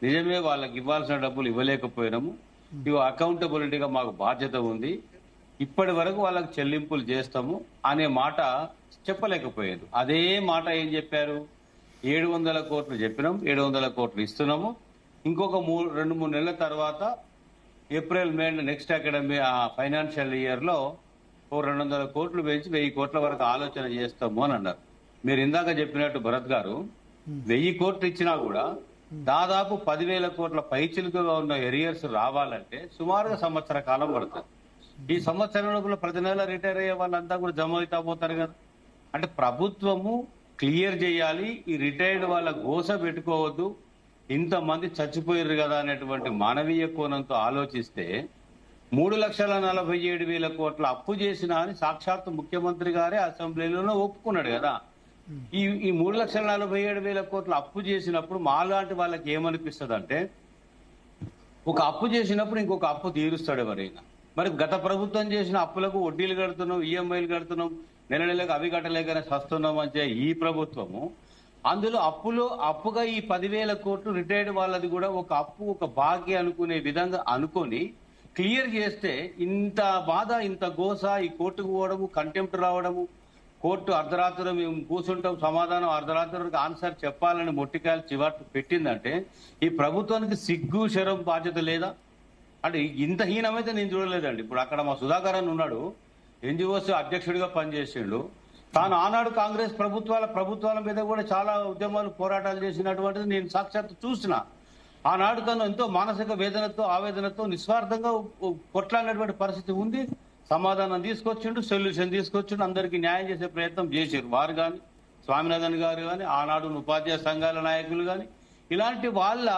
నిజమే వాళ్ళకి ఇవ్వాల్సిన డబ్బులు ఇవ్వలేకపోయినాము, ఇవి అకౌంటబిలిటీగా మాకు బాధ్యత ఉంది, ఇప్పటి వరకు వాళ్ళకి చెల్లింపులు చేస్తాము అనే మాట చెప్పలేకపోయారు. అదే మాట ఏం చెప్పారు? 700 కోట్లు చెప్పినాం, 700 కోట్లు ఇస్తున్నాము, ఇంకొక 2-3 నెలల తర్వాత April May next academy financial year లో 200 కోట్లు పెంచి 1000 కోట్ల వరకు ఆలోచన చేస్తాము అని అన్నారు. మీరు ఇందాక చెప్పినట్టు భరత్ గారు 1000 కోట్లు ఇచ్చినా కూడా దాదాపు 10,000 కోట్ల పైచిలుకగా ఉన్న ఎరియర్స్ రావాలంటే సుమారుగా సంవత్సర కాలం పడుతుంది. ఈ సంవత్సరం లోపల ప్రతి నెల రిటైర్ అయ్యే వాళ్ళంతా కూడా జమ అవుతా పోతారు కదా. అంటే ప్రభుత్వము క్లియర్ చేయాలి, ఈ రిటైర్డ్ వాళ్ళ గోస పెట్టుకోవద్దు, ఇంతమంది చచ్చిపోయారు కదా అనేటువంటి మానవీయ కోణంతో ఆలోచిస్తే 3,47,000 కోట్ల అప్పు చేసినా అని సాక్షాత్తు ముఖ్యమంత్రి గారే అసెంబ్లీలో ఒప్పుకున్నాడు కదా. ఈ 3,47,000 కోట్ల అప్పు చేసినప్పుడు మాలాంటి వాళ్ళకి ఏమనిపిస్తుంది అంటే, ఒక అప్పు చేసినప్పుడు ఇంకొక అప్పు తీరుస్తాడు ఎవరైనా. మరి గత ప్రభుత్వం చేసిన అప్పులకు వడ్డీలు కడుతున్నాం, ఈఎంఐలు కడుతున్నాం, నెలకు అవి కట్టలేకనే వస్తున్నాం అంటే ఈ ప్రభుత్వము అందులో అప్పుగా ఈ 10,000 కోట్లు రిటైర్డ్ వాళ్ళది కూడా ఒక అప్పు, ఒక బాకీ అనుకునే విధంగా అనుకొని క్లియర్ చేస్తే ఇంత బాధ, ఇంత గోస, ఈ కోర్టుకు పోవడము, కంటెంప్ట్ రావడము, కోర్టు అర్ధరాత్రి మేము కూర్చుంటాం, సమాధానం అర్ధరాత్రికి ఆన్సర్ చెప్పాలని మొట్టికాయలు చివాట్లు పెట్టిందంటే ఈ ప్రభుత్వానికి సిగ్గు శరం బాధ్యత లేదా? అంటే ఇంత హీనమైతే నేను చూడలేదండి. ఇప్పుడు అక్కడ మా సుధాకర్ అని ఉన్నాడు, ఎన్జిఓస్ అధ్యక్షుడిగా పనిచేసిండు. తాను ఆనాడు కాంగ్రెస్ ప్రభుత్వాల మీద కూడా చాలా ఉద్యమాలు పోరాటాలు చేసినటువంటిది నేను సాక్షాత్తు చూసిన. ఆనాడు తను ఎంతో మానసిక వేదనతో ఆవేదనతో నిస్వార్థంగా కొట్లాడినటువంటి పరిస్థితి ఉంది. సమాధానం తీసుకొచ్చిండు, సొల్యూషన్ తీసుకొచ్చిండు, అందరికీ న్యాయం చేసే ప్రయత్నం చేశారు. వారు కానీ స్వామినాథన్ గారు కానీ ఆనాడు ఉపాధ్యాయ సంఘాల నాయకులు కానీ ఇలాంటి వాళ్ళ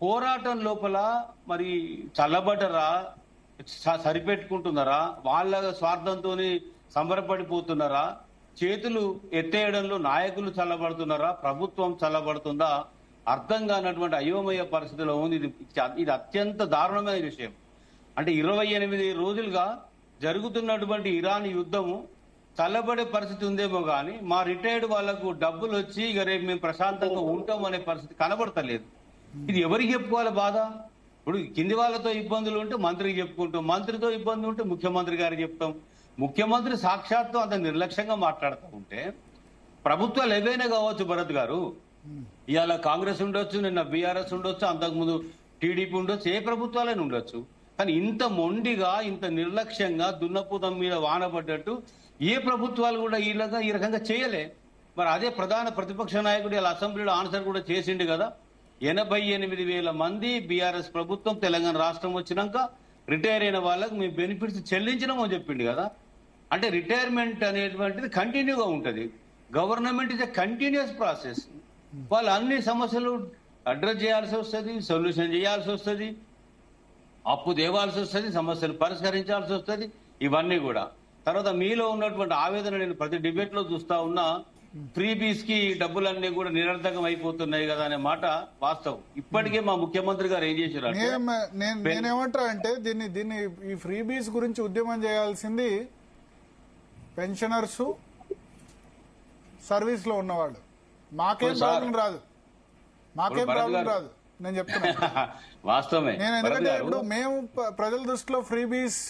పోరాటం లోపల మరి చల్లబడ్డరా, సరిపెట్టుకుంటున్నారా, వాళ్ళ స్వార్థంతో సంబరపడిపోతున్నారా, చేతులు ఎత్తేయడంలో నాయకులు చల్లబడుతున్నారా, ప్రభుత్వం చల్లబడుతుందా అర్థం కానటువంటి అయోమయ పరిస్థితిలో ఉంది. ఇది అత్యంత దారుణమైన విషయం. అంటే 28 రోజులుగా జరుగుతున్నటువంటి ఇరాన్ యుద్ధము చల్లబడే పరిస్థితి ఉందేమో కానీ మా రిటైర్డ్ వాళ్లకు డబ్బులు వచ్చి ఇక రేపు మేము ప్రశాంతంగా ఉంటాం అనే పరిస్థితి కనబడతలేదు. ఇది ఎవరికి చెప్పుకోవాలి బాధ? ఇప్పుడు కింది వాళ్ళతో ఇబ్బందులు ఉంటే మంత్రికి చెప్పుకుంటాం, మంత్రితో ఇబ్బంది ఉంటే ముఖ్యమంత్రి గారికి చెప్తాం. ముఖ్యమంత్రి సాక్షాత్తు అంత నిర్లక్ష్యంగా మాట్లాడుతూ ఉంటే ప్రభుత్వాలు ఏవైనా కావచ్చు భరత్ గారు, ఇవాళ కాంగ్రెస్ ఉండొచ్చు, నిన్న బీఆర్ఎస్ ఉండొచ్చు, అంతకుముందు టీడీపీ ఉండొచ్చు, ఏ ప్రభుత్వాలైనా ఉండొచ్చు. కానీ ఇంత మొండిగా ఇంత నిర్లక్ష్యంగా దున్నపోతం మీద వానబడ్డట్టు ఏ ప్రభుత్వాలు కూడా ఈ రకంగా చేయలే. మరి అదే ప్రధాన ప్రతిపక్ష నాయకుడు ఇలా అసెంబ్లీలో ఆన్సర్ కూడా చేసిండు కదా. 88,000 మంది బీఆర్ఎస్ ప్రభుత్వం తెలంగాణ రాష్ట్రం వచ్చినాక రిటైర్ అయిన వాళ్ళకు మేము బెనిఫిట్స్ చెల్లించినామని చెప్పిండు కదా. అంటే రిటైర్మెంట్ అనేటువంటిది కంటిన్యూగా ఉంటుంది. Government is a continuous process. వాళ్ళు అన్ని సమస్యలు అడ్రస్ చేయాల్సి వస్తుంది, సొల్యూషన్ చేయాల్సి వస్తుంది, అప్పు తేవాల్సి వస్తుంది, సమస్యలు పరిష్కరించాల్సి వస్తుంది. ఇవన్నీ కూడా తర్వాత మీలో ఉన్నటువంటి ఆవేదన నేను ప్రతి డిబేట్ లో చూస్తా ఉన్నా. ఫ్రీబీస్ కి డబ్బులన్నీ కూడా నిరర్థకం అయిపోతున్నాయి కదా అనే మాట వాస్తవం. ఇప్పటికే మా ముఖ్యమంత్రి గారు ఏం చేశారు, నేనేమంటా అంటే దీన్ని ఈ ఫ్రీబీస్ గురించి ఉద్యమం చేయాల్సింది పెన్షనర్స్, సర్వీస్ లో ఉన్నవాళ్ళు. మాకేం ప్రాబ్లం రాదు, నేను చెప్తున్నా వాస్తవమే. నేను ఎందుకంటే ఇప్పుడు మేము ప్రజల దృష్టిలో ఫ్రీబీస్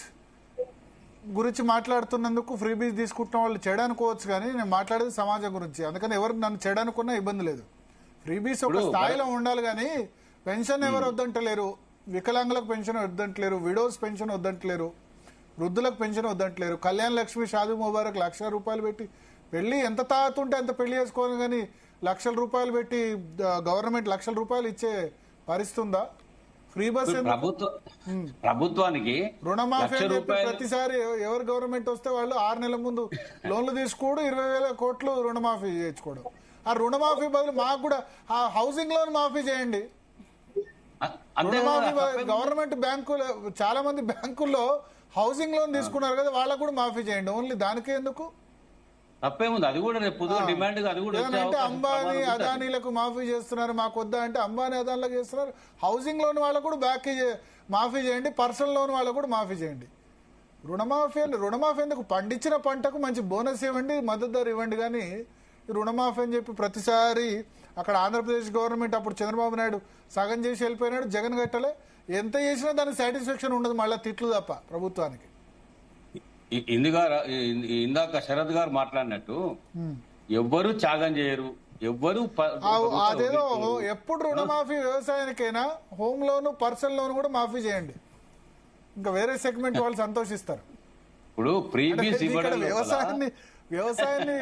గురించి మాట్లాడుతున్నందుకు ఫ్రీబీస్ తీసుకుంటున్న వాళ్ళు చేయడానుకోవచ్చు, కానీ నేను మాట్లాడేది సమాజం గురించి. అందుకని ఎవరు నన్ను చేయడానుకున్నా ఇబ్బంది లేదు. ఫ్రీబీస్ ఒక స్థాయిలో ఉండాలి, కానీ పెన్షన్ ఎవరు వద్దంటలేరు, వికలాంగులకు పెన్షన్ వద్దంటలేరు, విడోస్ పెన్షన్ వద్దంటలేరు, వృద్ధులకు పెన్షన్ వద్దంటలేరు, కళ్యాణ్ లక్ష్మి, షాదీ ముబారక్ ₹1,00,000 పెట్టి పెళ్లి ఎంత తాగుతుంటే అంత పెళ్లి చేసుకోవాలి, కానీ ₹1,00,000 పెట్టి గవర్నమెంట్ ₹1,00,000 ఇచ్చే పరిస్థితి ఉందా? ఫ్రీ బస్ ప్రభుత్వానికి రుణమాఫీ అని చెప్పి ప్రతిసారి ఎవరు గవర్నమెంట్ వస్తే వాళ్ళు 6 నెలల ముందు లోన్లు తీసుకోవడం, 20,000 కోట్లు రుణమాఫీ చేయించుకోవడం. ఆ రుణమాఫీ బదులు మాకు కూడా ఆ హౌసింగ్ లోన్ మాఫీ చేయండి. రుణమాఫీ గవర్నమెంట్ బ్యాంకులు చాలా మంది బ్యాంకుల్లో హౌసింగ్ లోన్ తీసుకున్నారు కదా, వాళ్ళకు కూడా మాఫీ చేయండి. ఓన్లీ దానికే ఎందుకు? తప్పేముంది, అది కూడా రేపు డిమాండ్ అంటే అంబానీ అదానీలకు మాఫీ చేస్తున్నారు, మాకు వద్దా అంటే అంబానీ అదానీలకు చేస్తున్నారు. హౌసింగ్ లోన్ వాళ్ళకు కూడా మాఫీ చేయండి, పర్సనల్ లోన్ వాళ్ళకు కూడా మాఫీ చేయండి. రుణమాఫీ ఎందుకు? పండించిన పంటకు మంచి బోనస్ ఇవ్వండి, మద్దతు ధర ఇవ్వండి, కానీ రుణమాఫీ అని చెప్పి ప్రతిసారి అక్కడ ఆంధ్రప్రదేశ్ గవర్నమెంట్ అప్పుడు చంద్రబాబు నాయుడు సగం చేసి వెళ్ళిపోయినాడు, జగన్ గట్టలే. ఎంత చేసినా దానికి సాటిస్ఫాక్షన్ ఉండదు, మళ్ళీ తిట్లు తప్ప ప్రభుత్వానికి. ఇందాక శరత్ గారు మాట్లాడినట్టు ఎవ్వరు త్యాగం చేయరు, ఎవ్వరు అదేదో ఎప్పుడు రుణమాఫీ వ్యవసాయానికైనా హోమ్ లోన్, పర్సనల్ లోన్ కూడా మాఫీ చేయండి, ఇంకా వేరే సెగ్మెంట్ వాళ్ళు సంతోషిస్తారు. ఇప్పుడు వ్యవసాయాన్ని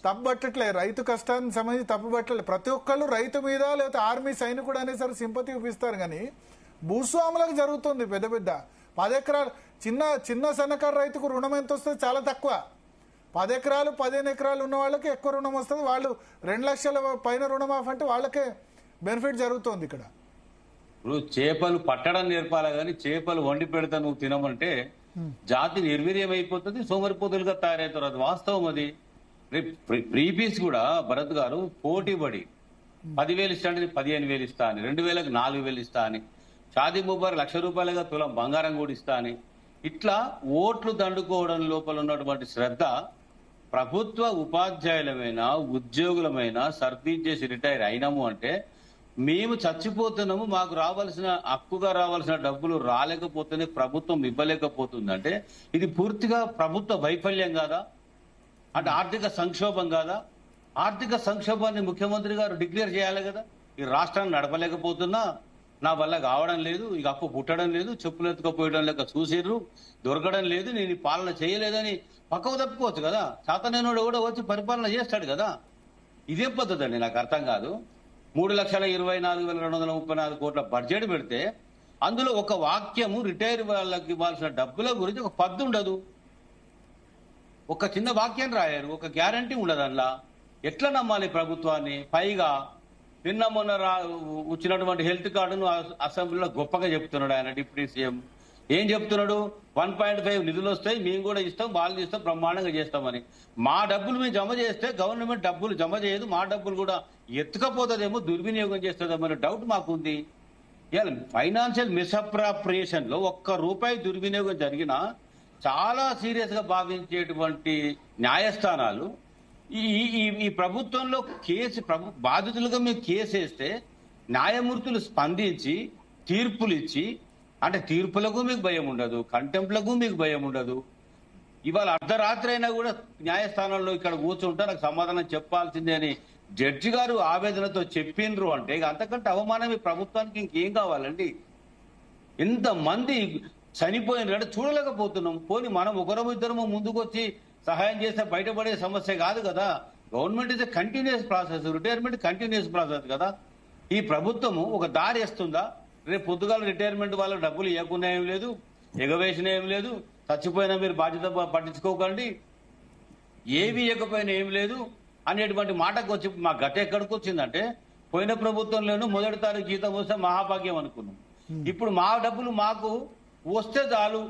తప్పుబట్టట్లే, రైతు కష్టానికి సంబంధించి తప్పుబట్టలే. ప్రతి ఒక్కళ్ళు రైతు మీద లేకపోతే ఆర్మీ సైనికుడు అనేసరికి సింపతి చూపిస్తారు, కానీ భూస్వాములకు జరుగుతుంది పెద్ద 10 ఎకరాలు చిన్న సన్నకారు రైతుకు రుణం ఎంత వస్తుంది? చాలా తక్కువ. 10 ఎకరాలు 15 ఎకరాలు ఉన్న వాళ్ళకి ఎక్కువ రుణం వస్తుంది. వాళ్ళు 2 లక్షల పైన రుణమాఫీ అంటే వాళ్ళకే బెనిఫిట్ జరుగుతుంది. ఇక్కడ ఇప్పుడు చేపలు పట్టడం నేర్పాలి, కానీ చేపలు వండి పెడతా నువ్వు తినమంటే జాతి నిర్వీర్యం అయిపోతుంది, సోమరిపోతులుగా తయారవుతారు. అది వాస్తవం. అది ప్రీపీస్ కూడా భరత్ గారు పోటీ పడి 10,000 ఇస్తా అని 15,000 ఇస్తా అని, 2,000కి 4,000 ఇస్తా అని, షాదీ ముబారక్ ₹1,00,000 తులం బంగారం కూడా ఇస్తా అని, ఇట్లా ఓట్లు దండుకోవడం లోపల ఉన్నటువంటి శ్రద్ధ ప్రభుత్వ ఉపాధ్యాయులమైనా ఉద్యోగులమైనా సర్వీస్ చేసి రిటైర్ అయినాము అంటే మేము చచ్చిపోతున్నాము, మాకు రావాల్సిన హక్కుగా రావాల్సిన డబ్బులు రాలేకపోతేనే ప్రభుత్వం ఇవ్వలేకపోతుందంటే ఇది పూర్తిగా ప్రభుత్వ వైఫల్యం కాదా? అంటే ఆర్థిక సంక్షోభం కాదా? ఆర్థిక సంక్షోభాన్ని ముఖ్యమంత్రి గారు డిక్లేర్ చేయాలి కదా. ఈ రాష్ట్రాన్ని నడపలేకపోతున్నా నా వల్ల కావడం లేదు, ఇక అప్పు పుట్టడం లేదు, చెప్పులు ఎత్తుకపోయడం లేక చూసిర్రు, దొరకడం లేదు, నేను ఈ పాలన చేయలేదని పక్కకు తప్పుకోవచ్చు కదా. చేతనైనోడు కూడా వచ్చి పరిపాలన చేస్తాడు కదా. ఇదేం పద్ధతి అండి, నాకు అర్థం కాదు. 3,24,234 కోట్ల బడ్జెట్ పెడితే అందులో ఒక వాక్యము రిటైర్ వాళ్ళకి ఇవ్వాల్సిన డబ్బుల గురించి ఒక పద్దు ఉండదు, ఒక చిన్న వాక్యం రాయారు, ఒక గ్యారంటీ ఉండదు. అందులో ఎట్లా నమ్మాలి ప్రభుత్వాన్ని? పైగా నిన్న మొన్న వచ్చినటువంటి హెల్త్ కార్డును అసెంబ్లీలో గొప్పగా చెప్తున్నాడు ఆయన డిప్యూటీ సీఎం. ఏం చెప్తున్నాడు? 1.5 నిధులు వస్తాయి, మేము కూడా ఇస్తాం, వాళ్ళు ఇస్తాం, బ్రహ్మాండంగా చేస్తామని. మా డబ్బులు మేము జమ చేస్తే గవర్నమెంట్ డబ్బులు జమ చేయదు, మా డబ్బులు కూడా ఎత్తుకపోతుందేమో, దుర్వినియోగం చేస్తుందేమో అనే డౌట్ మాకుంది. ఇవాళ ఫైనాన్షియల్ మిస్అప్రాప్రియేషన్ లో ₹1 దుర్వినియోగం జరిగినా చాలా సీరియస్ గా భావించేటువంటి న్యాయస్థానాలు ఈ ప్రభుత్వంలో బాధితులుగా మేము కేసు వేస్తే న్యాయమూర్తులు స్పందించి తీర్పులు ఇచ్చి, అంటే తీర్పులకు మీకు భయం ఉండదు, కంటెంప్ట్లకు మీకు భయం ఉండదు. ఇవాళ అర్ధరాత్రి అయినా కూడా న్యాయస్థానంలో ఇక్కడ కూర్చుంటే నాకు సమాధానం చెప్పాల్సిందే అని జడ్జి గారు ఆవేదనతో చెప్పిండ్రు అంటే ఇక అంతకంటే అవమానం ఈ ప్రభుత్వానికి ఇంకేం కావాలండి? ఎంతమంది చనిపోయినారంటే చూడలేకపోతున్నాం. పోనీ మనం ఒకరము ఇద్దరము ముందుకు వచ్చి సహాయం చేస్తే బయటపడే సమస్య కాదు కదా. Government is a continuous process, retirement continuous process కదా. ఈ ప్రభుత్వము ఒక దారి వేస్తుందా? రేపు పొద్దుగాల రిటైర్మెంట్ వాళ్ళకి డబ్బులు ఇవ్వకుండా ఏం లేదు, ఎగవేసిన ఏం లేదు, చచ్చిపోయినా మీరు బాధ్యత పట్టించుకోకండి, ఏవి ఇవ్వకపోయినా ఏం లేదు అనేటువంటి మాటకు వచ్చి మా గత ఎక్కడికి వచ్చిందంటే, పోయిన ప్రభుత్వంలోనూ మొదటి తారీఖు జీతం వస్తే మహాభాగ్యం అనుకున్నాం. ఇప్పుడు మా డబ్బులు మాకు వస్తే చాలు,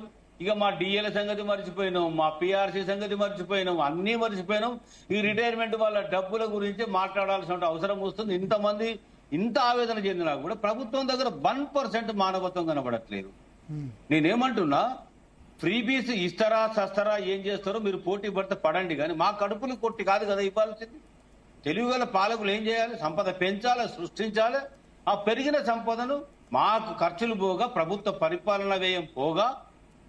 ఇక మా డిఎల్ సంగతి మర్చిపోయినాం, మా పిఆర్సీ సంగతి మర్చిపోయినాం, అన్నీ మర్చిపోయినాం. ఈ రిటైర్మెంట్ వాళ్ళ డబ్బుల గురించి మాట్లాడాల్సిన అవసరం వస్తుంది. ఇంతమంది ఇంత ఆవేదన చెందినా కూడా ప్రభుత్వం దగ్గర 1% మానవత్వం కనబడట్లేదు. నేనేమంటున్నా, ఫ్రీబీస్ ఇస్తారా సస్తారా ఏం చేస్తారో మీరు పోటీ పడితే పడండి, కానీ మా కడుపులు కొట్టి కాదు కదా ఇవ్వాల్సింది. తెలివిగల పాలకులు ఏం చేయాలి? సంపద పెంచాలి, సృష్టించాలి. ఆ పెరిగిన సంపదను మాకు ఖర్చులు పోగా, ప్రభుత్వ పరిపాలన వ్యయం పోగా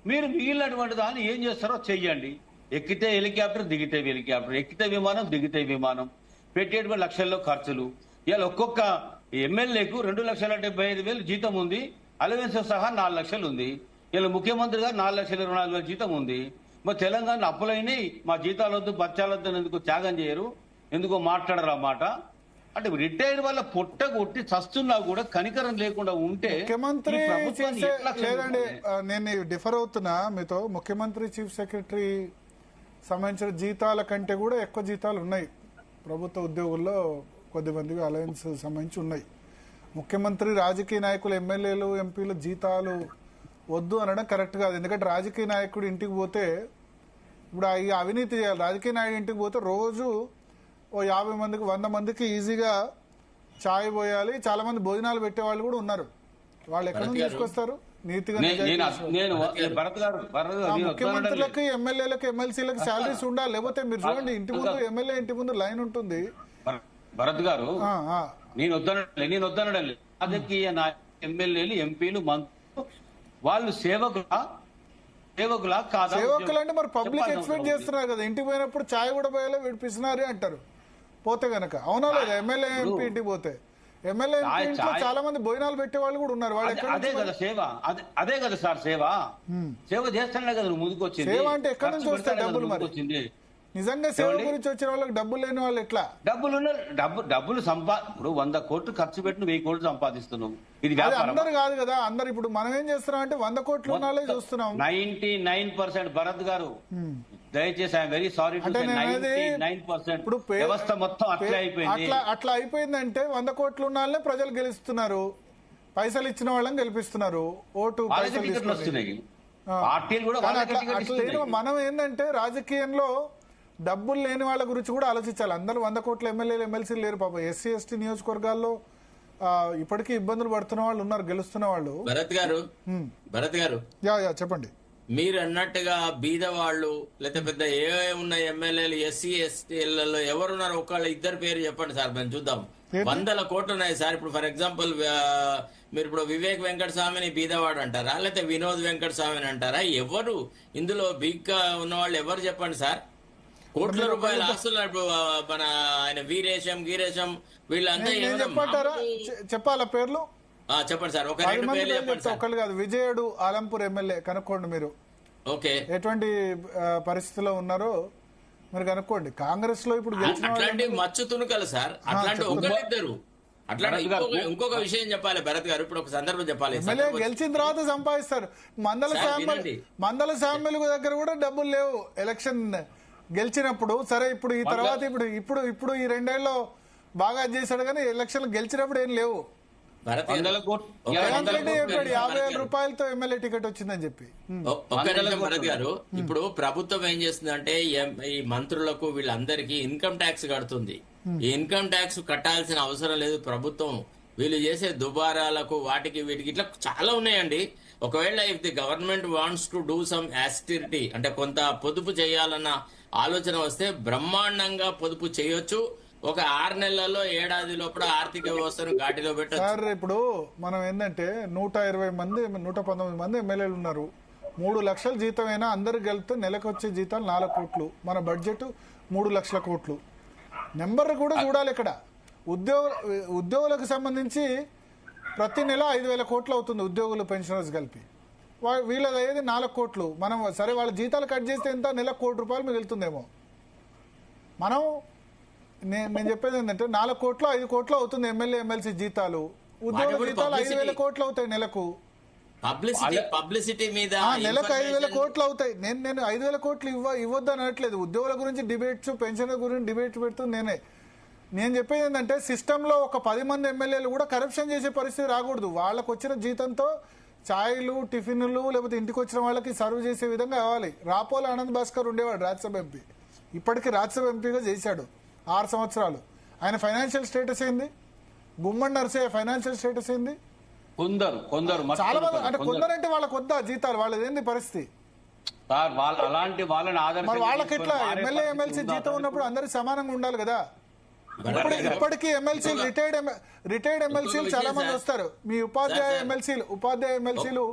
మీరు మిగిలినటువంటి దాన్ని ఏం చేస్తారో చెయ్యండి. ఎక్కితే హెలికాప్టర్, దిగితే హెలికాప్టర్, ఎక్కితే విమానం, దిగితే విమానం, పెట్టేటువంటి లక్షల్లో ఖర్చులు. ఇవాళ ఒక్కొక్క ఎమ్మెల్యేకు 2,75,000 జీతం ఉంది, అలవెన్స్ సహా 4 లక్షలు ఉంది. ఇలా ముఖ్యమంత్రి గారు 4,24,000 జీతం ఉంది. మరి తెలంగాణ అప్పులైనాయి, మా జీతాలు వద్దు, బత్యాలొద్దు ఎందుకు త్యాగం చేయరు, ఎందుకో మాట్లాడరు ఆ మాట. అంటే రిటైర్ వల్ల పొట్ట కొట్టి చస్తున్నా కూడా కనికరం లేకుండా ఉంటే ముఖ్యమంత్రి లేదండి. నేను డిఫర్ అవుతున్నా మీతో. ముఖ్యమంత్రి చీఫ్ సెక్రటరీ సంబంధించిన జీతాల కంటే కూడా ఎక్కువ జీతాలు ఉన్నాయి ప్రభుత్వ ఉద్యోగుల్లో, కొద్దిమందికి అలయన్స్ సంబంధించి ఉన్నాయి. ముఖ్యమంత్రి, రాజకీయ నాయకులు, ఎమ్మెల్యేలు, ఎంపీలు జీతాలు వద్దు అనడం కరెక్ట్ కాదు. ఎందుకంటే రాజకీయ నాయకుడు ఇంటికి పోతే ఇప్పుడు ఈ అవినీతి చేయాలి. రాజకీయ నాయకుడు ఇంటికి పోతే రోజు ఓ 50 మందికి 100 మందికి ఈజీగా ఛాయ్ పోయాలి. చాలా మంది భోజనాలు పెట్టే వాళ్ళు కూడా ఉన్నారు. వాళ్ళు ఎక్కడ నుంచి తీసుకొస్తారు? నీతిగా ముఖ్యమంత్రులకు, ఎమ్మెల్యేలకు, ఎమ్మెల్సీలకు శాలరీస్ ఉండాలి. లేకపోతే మీరు చూడండి, ఇంటి ముందు ఎమ్మెల్యే ఇంటి ముందు లైన్ ఉంటుంది. భరత్ గారు, నేను వద్దనడం లేదు. రాజకీయ ఎమ్మెల్యేలు, ఎంపీలు, మంత్రులు వాళ్ళు సేవకులా కాదా? సేవకులు అంటే మరి పబ్లిక్ ఎక్స్పెక్ట్ చేస్తున్నారు కదా. ఇంటికి పోయినప్పుడు ఛాయ్ కూడా పోయాలో విడిపిస్తున్నారే అంటారు పోతే గనక. అవునా లేదా? ఎమ్మెల్యే, ఎంపీ ఇంటికి పోతే ఎమ్మెల్యే, ఎంపీ ఇంట్లో చాలా మంది భోజనాలు పెట్టే వాళ్ళు కూడా ఉన్నారు. వాళ్ళు అదే కదా సేవ, అదే కదా సార్ సేవ. సేవ చేస్తానే కదా నువ్వు ముందుకు వచ్చింది. సేవ అంటే ఎక్కడి నుంచి వస్తాయి డబ్బులు? మరి నిజంగా సేవ గురించి వచ్చిన వాళ్ళకి డబ్బులు లేని వాళ్ళు ఎట్లా? డబ్బులు ఇప్పుడు 100 కోట్లు ఖర్చు పెట్టి 1000 కోట్లు సంపాదిస్తున్నావు. ఇది అందరు కాదు కదా. అందరు ఇప్పుడు మనం ఏం చేస్తున్నాం అంటే 100 కోట్లు ఉన్నాలే చూస్తున్నాం. 99% భరత్ గారు, దయచేసి ఐఎమ్ వెరీ సారీ, 99% ఇప్పుడు వ్యవస్థ మొత్తం అట్లా అయిపోయిందంటే 100 కోట్లు ఉన్నాలనే ప్రజలు గెలుస్తున్నారు, పైసలు ఇచ్చిన వాళ్ళని గెలిపిస్తున్నారు, ఓటు పైసలు వస్తున్నాయి. మనం ఏంటంటే రాజకీయంలో డబ్బులు లేని వాళ్ళ గురించి కూడా ఆలోచించాలి. అందరూ 100 కోట్ల ఎమ్మెల్యేలు, ఎమ్మెల్సీలు లేరు. పాపం ఎస్సీ, ఎస్టీ నియోజకవర్గాల్లో ఇప్పటికీ ఇబ్బందులు పడుతున్న వాళ్ళు ఉన్నారు, గెలుస్తున్న వాళ్ళు. భరత్ గారు చెప్పండి. మీరు అన్నట్టుగా బీద వాళ్ళు లేదా పెద్ద ఏ ఉన్న ఎమ్మెల్యేలు, ఎస్సీ, ఎస్టీలలో ఎవరున్నారు? ఒకళ్ళ ఇద్దరు పేరు చెప్పండి సార్, మేము చూద్దాం. 100 కోట్లు ఉన్నాయి సార్. ఇప్పుడు ఫర్ ఎగ్జాంపుల్ మీరు ఇప్పుడు వివేక్ వెంకట స్వామిని బీదవాడు అంటారా, లేకపోతే వినోద్ వెంకట స్వామిని అంటారా? ఎవరు ఇందులో బిగ్ ఉన్న వాళ్ళు ఎవరు చెప్పండి సార్? కోట్ల రూపాయల ఆస్తులు మన ఆయన వీరేశం, గీరేశం వీళ్ళంతా చెప్పాలా పేర్లు? చెప్పండి సార్, ఒక 10 రెండు మంది పేర్లు పేర్లు చెప్పండి చెప్తే సార్. ఒకళ్ళు కాదు. విజయుడు ఆలంపూర్ ఎమ్మెల్యే కనుక్కోండి మీరు ఓకే, ఎటువంటి పరిస్థితిలో ఉన్నారో మీరు కనుక్కోండి. కాంగ్రెస్ లో ఇప్పుడు గెలిచిన వాళ్ళు అట్లాంటి మచ్చు తునుకలు సార్, అట్లాంటి ఒకరిద్దరు. అట్లాంటి ఇంకొక విషయం చెప్పాలి భరత్ గారు, ఇప్పుడు ఒక సందర్భం చెప్పాలి. ఎమ్మెల్యే గెలిచిన తర్వాత సంపాదిస్తారు. మందల శామ్యుల దగ్గర కూడా డబ్బులు లేవు ఎలక్షన్ గెలిచినప్పుడు. సరే ఇప్పుడు ఈ తర్వాత ఇప్పుడు ఈ 2 ఏళ్ళలో బాగా చేశాడు కానీ ఎలక్షన్ గెలిచినప్పుడు ఏం లేవు. భరత్ గారు, రేవంత్ రెడ్డి చెప్పాడు 50,000 రూపాయలతో ఎమ్మెల్యే టికెట్ వచ్చిందని చెప్పి. ఒక్క నిమిషం భరత్ గారు, ఇప్పుడు ప్రభుత్వం ఏం చేస్తుందంటే ఈ మంత్రులకు వీళ్ళందరికీ ఇన్కమ్ ట్యాక్స్ కడుతుంది. ఈ ఇన్కమ్ ట్యాక్స్ కట్టాల్సిన అవసరం లేదు ప్రభుత్వం. వీళ్ళు చేసే దుబారాలకు వాటికి వీటికి ఇట్లా చాలా ఉన్నాయండి. ఒకవేళ if the government wants to do some austerity, అంటే కొంత పొదుపు చేయాలన్న ఆలోచన వస్తే బ్రహ్మాండంగా పొదుపు చేయొచ్చు. ఒక 6 నెలల్లో ఏడాది లోపల ఆర్థిక వ్యవస్థను ఘాటిలో పెట్టారు. సార్ ఇప్పుడు మనం ఏంటంటే 120 మంది 119 మంది ఎమ్మెల్యేలు ఉన్నారు. 3 లక్షల జీతం అయినా అందరు కలిపితే నెలకు వచ్చే జీతాలు 4 కోట్లు. మన బడ్జెట్ 3 లక్షల కోట్లు. నెంబర్ కూడా చూడాలి ఇక్కడ. ఉద్యోగులకు సంబంధించి ప్రతి నెల 5,000 కోట్లు అవుతుంది ఉద్యోగులు పెన్షనర్స్ కలిపి. వీళ్ళది అయ్యేది 4 కోట్లు. మనం సరే వాళ్ళ జీతాలు కట్ చేస్తే ఎంత, నెలకు ₹1,00,00,000 మిగులుతుందేమో. మనం నేను చెప్పేది ఏంటంటే 4 కోట్లు 5 కోట్లు అవుతుంది ఎమ్మెల్యే ఎమ్మెల్సీ జీతాలు. ఉద్యోగుల జీతాలు 5,000 కోట్లు అవుతాయి నెలకు. పబ్లిసిటీ మీద నెలకు 5,000 కోట్లు అవుతాయి. నేను 5,000 కోట్లు ఇవ్వద్దు అనట్లేదు. ఉద్యోగుల గురించి డిబేట్స్, పెన్షన్ల గురించి డిబేట్ పెడుతుంది నేను చెప్పేది ఏంటంటే సిస్టంలో ఒక 10 మంది ఎమ్మెల్యేలు కూడా కరప్షన్ చేసే పరిస్థితి రాకూడదు. వాళ్ళకు వచ్చిన జీతంతో ఛాయ్లు, టిఫిన్లు లేకపోతే ఇంటికి వచ్చిన వాళ్ళకి సర్వ్ చేసే విధంగా కావాలి. రాపోల ఆనంద్ భాస్కర్ ఉండేవాడు రాజ్యసభ ఎంపీ. ఇప్పటికీ రాజ్యసభ ఎంపీగా చేశాడు 6 సంవత్సరాలు. ఆయన ఫైనాన్షియల్ స్టేటస్ ఏంది? గుమ్మడి నర్సయ్య ఫైనాన్షియల్ స్టేటస్ ఏంది? కొందరు చాలా మంది అంటే కొందరంటే వాళ్ళకి వద్దా జీతాలు? వాళ్ళది ఏంది పరిస్థితి? అలాంటి వాళ్ళని మరి వాళ్ళకి ఎట్లా? ఎమ్మెల్యే ఎమ్మెల్సీ జీతం ఉన్నప్పుడు అందరికి సమానంగా ఉండాలి కదా. ఇప్పటికీ ఎమ్మెల్సీలు రిటైర్డ్ ఎమ్మెల్సీలు చాలా మంది వస్తారు. మీ ఉపాధ్యాయ ఎమ్మెల్సీలు